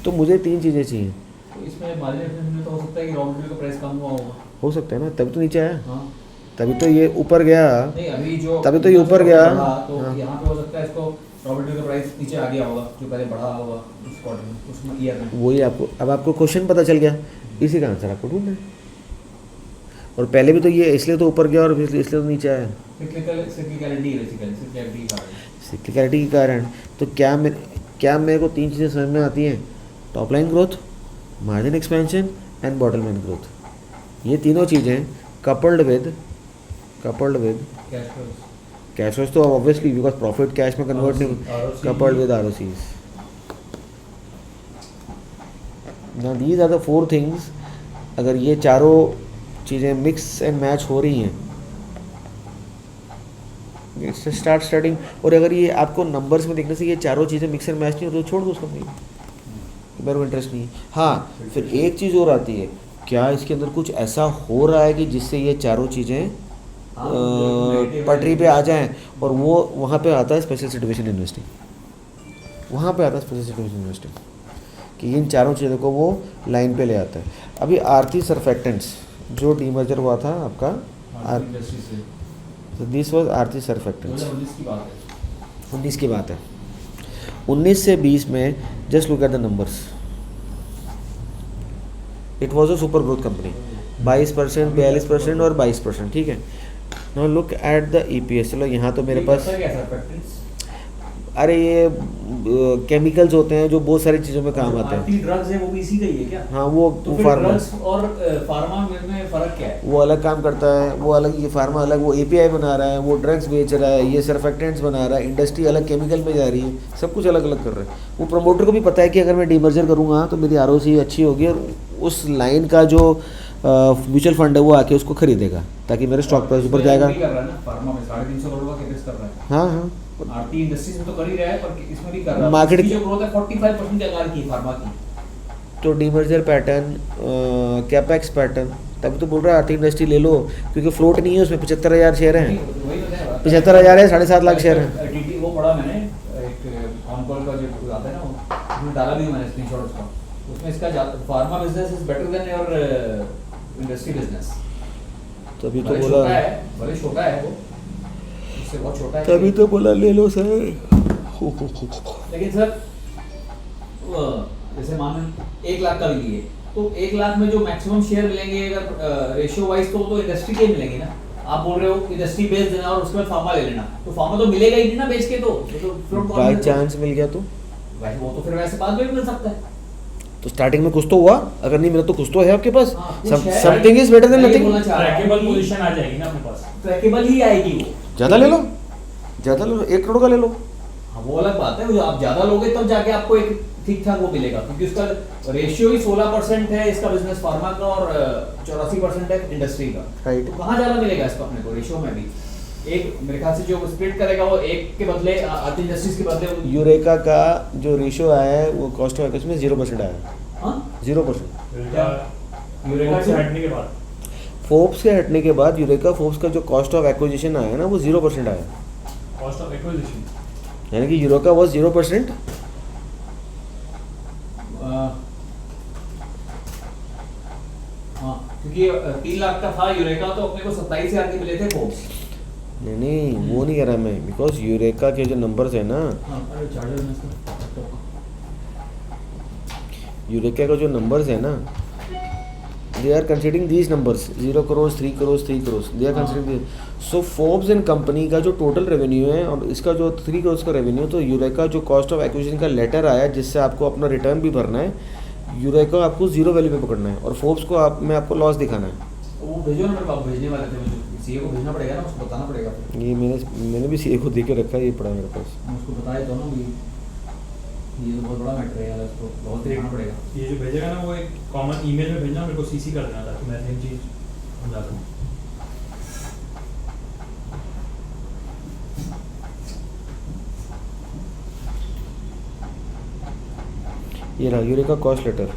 तो मुझे 3 चीज़ें चाहिए। तो इसमें मार्जिन एक्सपेंशन में तो हो सकता है कि रॉ मटेरियल का प्राइस कम हुआ होगा। हो सकता है ना, तभी तो नीचे आया, हाँ तभी तो ये ऊपर गया। नहीं, अभी जो तभी तो ये ऊपर गया। तो हाँ। यहाँ पे हो सकता है इसको रॉ मटेरियल का प्राइस नीचे आ गया होगा, जो पहले बढ़ा होगा उस क्वार्टर में, उस ईयर में। वही आपको, अब आपको क्वेश्चन पता चल गया, इसी का आंसर आपको ढूंढना है। और पहले भी तो ये इसलिए तो ऊपर गया और इसलिए तो नीचे आया, सिक्लिकलिटी के कारण। तो क्या मेरे को 3 चीज़ें समझ में आती हैं? Top line growth, margin expansion and bottom line growth. ये तीनों चीज़ें कपल्ड विद कैश फ्लोज, तो ऑब्वियसली बिकॉज प्रॉफिट कैश में कन्वर्ट नहीं, coupled with ROCs। Now these are the 4 things. अगर ये चारों चीज़ें मिक्स एंड मैच हो रही हैं, स्टार्ट स्टार्टिंग। और अगर ये आपको नंबर्स में देखने से ये चारों चीज़ें मिक्स एंड मैच नहीं हो तो छोड़ दो उसको, मेरे को इंटरेस्ट नहीं है। हाँ, फिर एक चीज़ और आती है, क्या इसके अंदर कुछ ऐसा हो रहा है कि जिससे ये चारों चीज़ें पटरी पे आ जाएं, और वो वहाँ पे आता है स्पेशल सिचुएशन इन्वेस्टिंग। वहाँ पे आता है स्पेशल सिचुएशन इन्वेस्टिंग कि इन चारों चीज़ों को वो लाइन पे ले आता है। अभी आरती सरफेक्टेंट्स जो डीमर्जर हुआ था आपका, दिस वाज आरती सरफेक्टेंट्स, 19 की बात है। 19 से 20 में just look at the numbers, it was a super growth company, 22%, 42% और 22%। ठीक है, now look at the EPS। चलो यहाँ तो मेरे पास, अरे ये केमिकल्स होते हैं जो बहुत सारी चीज़ों में काम आते हैं। ड्रग्स है वो भी इसी का ही है क्या? हाँ, वो तो फिर फार्मा, ड्रग्स और फार्मा में फर्क क्या है? वो अलग काम करता है, वो अलग, ये फार्मा अलग, वो API बना रहा है, वो ड्रग्स बेच रहा है, ये सरफेक्टेंट्स बना रहा है, इंडस्ट्री अलग केमिकल में जा रही है, सब कुछ अलग अलग कर रहा है। वो प्रमोटर को भी पता है कि अगर मैं डीमर्जर करूँगा तो मेरी ROC अच्छी होगी और उस लाइन का जो म्यूचुअल फंड है वो आके उसको खरीदेगा ताकि मेरे स्टॉक प्राइस ऊपर जाएगा। फार्मा में 350 करोड़ का कैपेक्स कर रहा है। हाँ हाँ, आरती इंडस्ट्रीज में तो कर ही रहा है, पर इसमें भी कर रहा है। मार्केट की जो ग्रोथ है 45% के आकार की फार्मा की। तो डीमर्जर पैटर्न, कैपेक्स पैटर्न, तभी तो बोल रहा है आरती इंडस्ट्री ले लो, क्योंकि फ्लोट नहीं है उसमें, 75,000 शेयर हैं, 75,000 है, 7.5 लाख शेयर हैं। वो पढ़ा मैंने, एक ऑन कॉल का जो आता है ना, वो डाला भी मैंने स्क्रीनशॉट उसका, उसमें इसका pharma business is better then your industry business. तभी तो बोला, भले छोटा है वो, उससे बहुत छोटा है, तभी तो बोला ले लो सर। लेकिन सर जैसे मान 1 लाख का भी लिए, तो 1 लाख में जो मैक्सिमम शेयर मिलेंगे अगर रेशियो वाइज, तो इंडस्ट्री के मिलेंगे ना। आप बोल रहे हो इंडस्ट्री बेच देना और उसके बाद फार्मा ले लेना, तो फार्मा तो मिलेगा ही नहीं ना बेच के, तो बाई चांस मिल गया तो वो तो फिर वैसे बाद में भी मिल सकता है। तो स्टार्टिंग में कुछ तो हुआ, अगर नहीं मिला तो कुछ तो है आपके पास। कुछ है। Something is better than nothing. Trackable position आ जाएगी ना अपने पास, ट्रैकेबल ही आएगी वो। ज़्यादा ले लो, ज़्यादा ले लो, 1 करोड़ का ले लो। हाँ, वो अलग बात है, वो आप ज्यादा लोगे तब जाके आपको एक ठीक ठाक वो मिलेगा, क्योंकि उसका रेशियो ही 16% है इसका बिजनेस फार्मा का, और 84% है इंडस्ट्री का। राइट, तो कहाँ ज्यादा मिलेगा इसको अपने को रेशियो में भी? एक मेरे ख्याल से जो स्प्लिट करेगा वो 1 के बदले आरती इंडस्ट्रीज के बदले यूरेका का जो रेशियो आया है वो कॉस्ट ऑफ एक्विजिशन में 0% आया है। हाँ 0%। यूरेका से हटने के बाद, फोर्ब्स के हटने के बाद यूरेका फोर्ब्स का जो कॉस्ट ऑफ एक्विजिशन आया ना वो 0% आया, कॉस्ट ऑफ एक्विजिशन, यानी कि यूरेका वॉज 0%। हाँ, क्योंकि 3 लाख का था यूरेका, तो अपने को 27,000 के मिले थे फोर्ब्स। नहीं, वो नहीं कह रहा मैं, बिकॉज यूरेका के जो नंबर्स है ना, अरे चार्जर में इसका यूरेका का जो नंबर्स है ना, they are considering these numbers 0 crore, 3 crore, 3 crore, they are considering. So Forbes and company का जो टोटल रेवेन्यू है और इसका जो 3 करोड़ का रेवेन्यू, तो यूरेका जो कॉस्ट ऑफ एक्विजिशन का लेटर आया जिससे आपको अपना रिटर्न भी भरना है, यूरेका आपको जीरो वैल्यू पे पकड़ना है और फोर्ब्स को मैं आपको लॉस दिखाना है। तो वो भेजो ना मेरे को, आप भेजने वाले थे मुझे, सीए को भेजना पड़ेगा ना, उसको बताना पड़ेगा फिर। ये मैंने भी सीए को दे के रखा है, ये पड़ा है मेरे पास। मैं उसको बताया तो ना ये तो बहुत बड़ा मैटर है यार, इसको बहुत देखना पड़ेगा। ये जो भेजेगा ना वो एक कॉमन ईमेल में भेजना, मेरे को सीसी कर देना ताकि मैं सेम चीज़ समझा दूँ। ये रहा यूरेका कॉस्ट लेटर।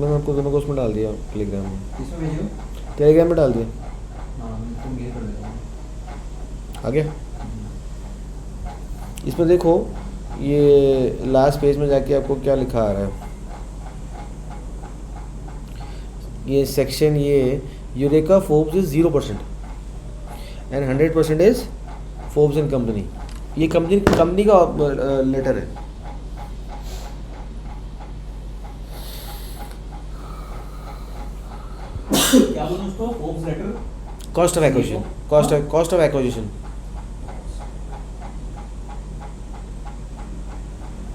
मैंने आपको दोनों को उसमें डाल दिया, टेलीग्राम में। किसमें भेजियो? टेलीग्राम में डाल दिया। हाँ मैं तुम ये कर देता हूँ। आ गया। इसमें देखो ये लास्ट पेज में जाके आपको क्या लिखा आ रहा है। ये सेक्शन ये Eureka Forbes is 0% and 100% is Forbes and company. ये कंपनी का लेटर है। क्या बोलूं उसको? Forbes letter, cost of acquisition, cost of acquisition.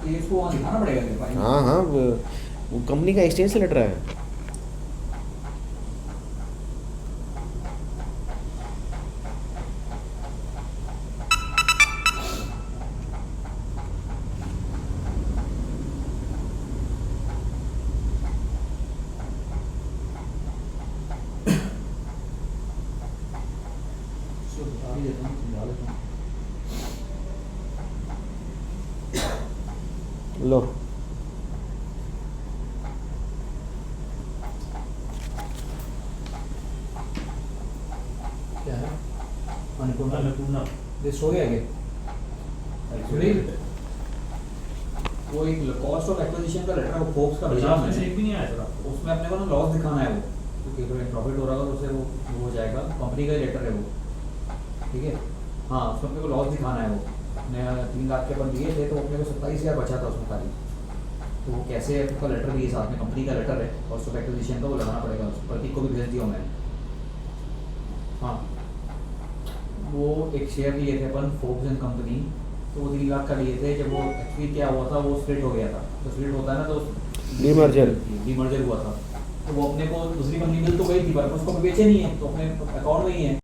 ये इसको वहाँ दिखाना पड़ेगा मेरे पास। हाँ हाँ, वो कंपनी का एक्सचेंज से लेटर है। इसको बता ही देता हूँ, समझा देता हूँ। लो क्या है? अनुपूर्णा। अन्नपूर्णा दिस हो गया क्या? एक्चुअली वो एक कॉस्ट ऑफ एक्विजिशन का लेटर है, वो फोर्ब्स का भेजा में से मैंने। एक भी नहीं आया सर आपको। उसमें अपने को ना लॉस दिखाना है वो, क्योंकि अगर प्रॉफिट हो रहा होगा तो उसे वो हो जाएगा। कंपनी का ही लेटर है वो, ठीक है। हाँ उसमें अपने को लॉस दिखाना है। वो अपने 3 लाख के अपन दिए थे तो अपने को 27,000 बचा था उसमें खाली। तो वो कैसे आपका लेटर भी है साथ में, कंपनी का लेटर है कॉस्ट ऑफ एक्विजिशन का, वो लगाना पड़ेगा। प्रतीक को भी भेज दिया मैंने। हाँ वो एक शेयर लिए थे अपन फोर्ब्स एंड कंपनी, तो वो 3 लाख का लिए थे। जब वो एक्चुअली क्या हुआ था, वो स्प्लिट हो गया था। तो स्प्लिट होता है ना, तो डीमर्जर हुआ था। तो वो अपने को दूसरी कंपनी मिल तो गई थी पर उसको बेचे नहीं है, तो अपने अकाउंट में ही है।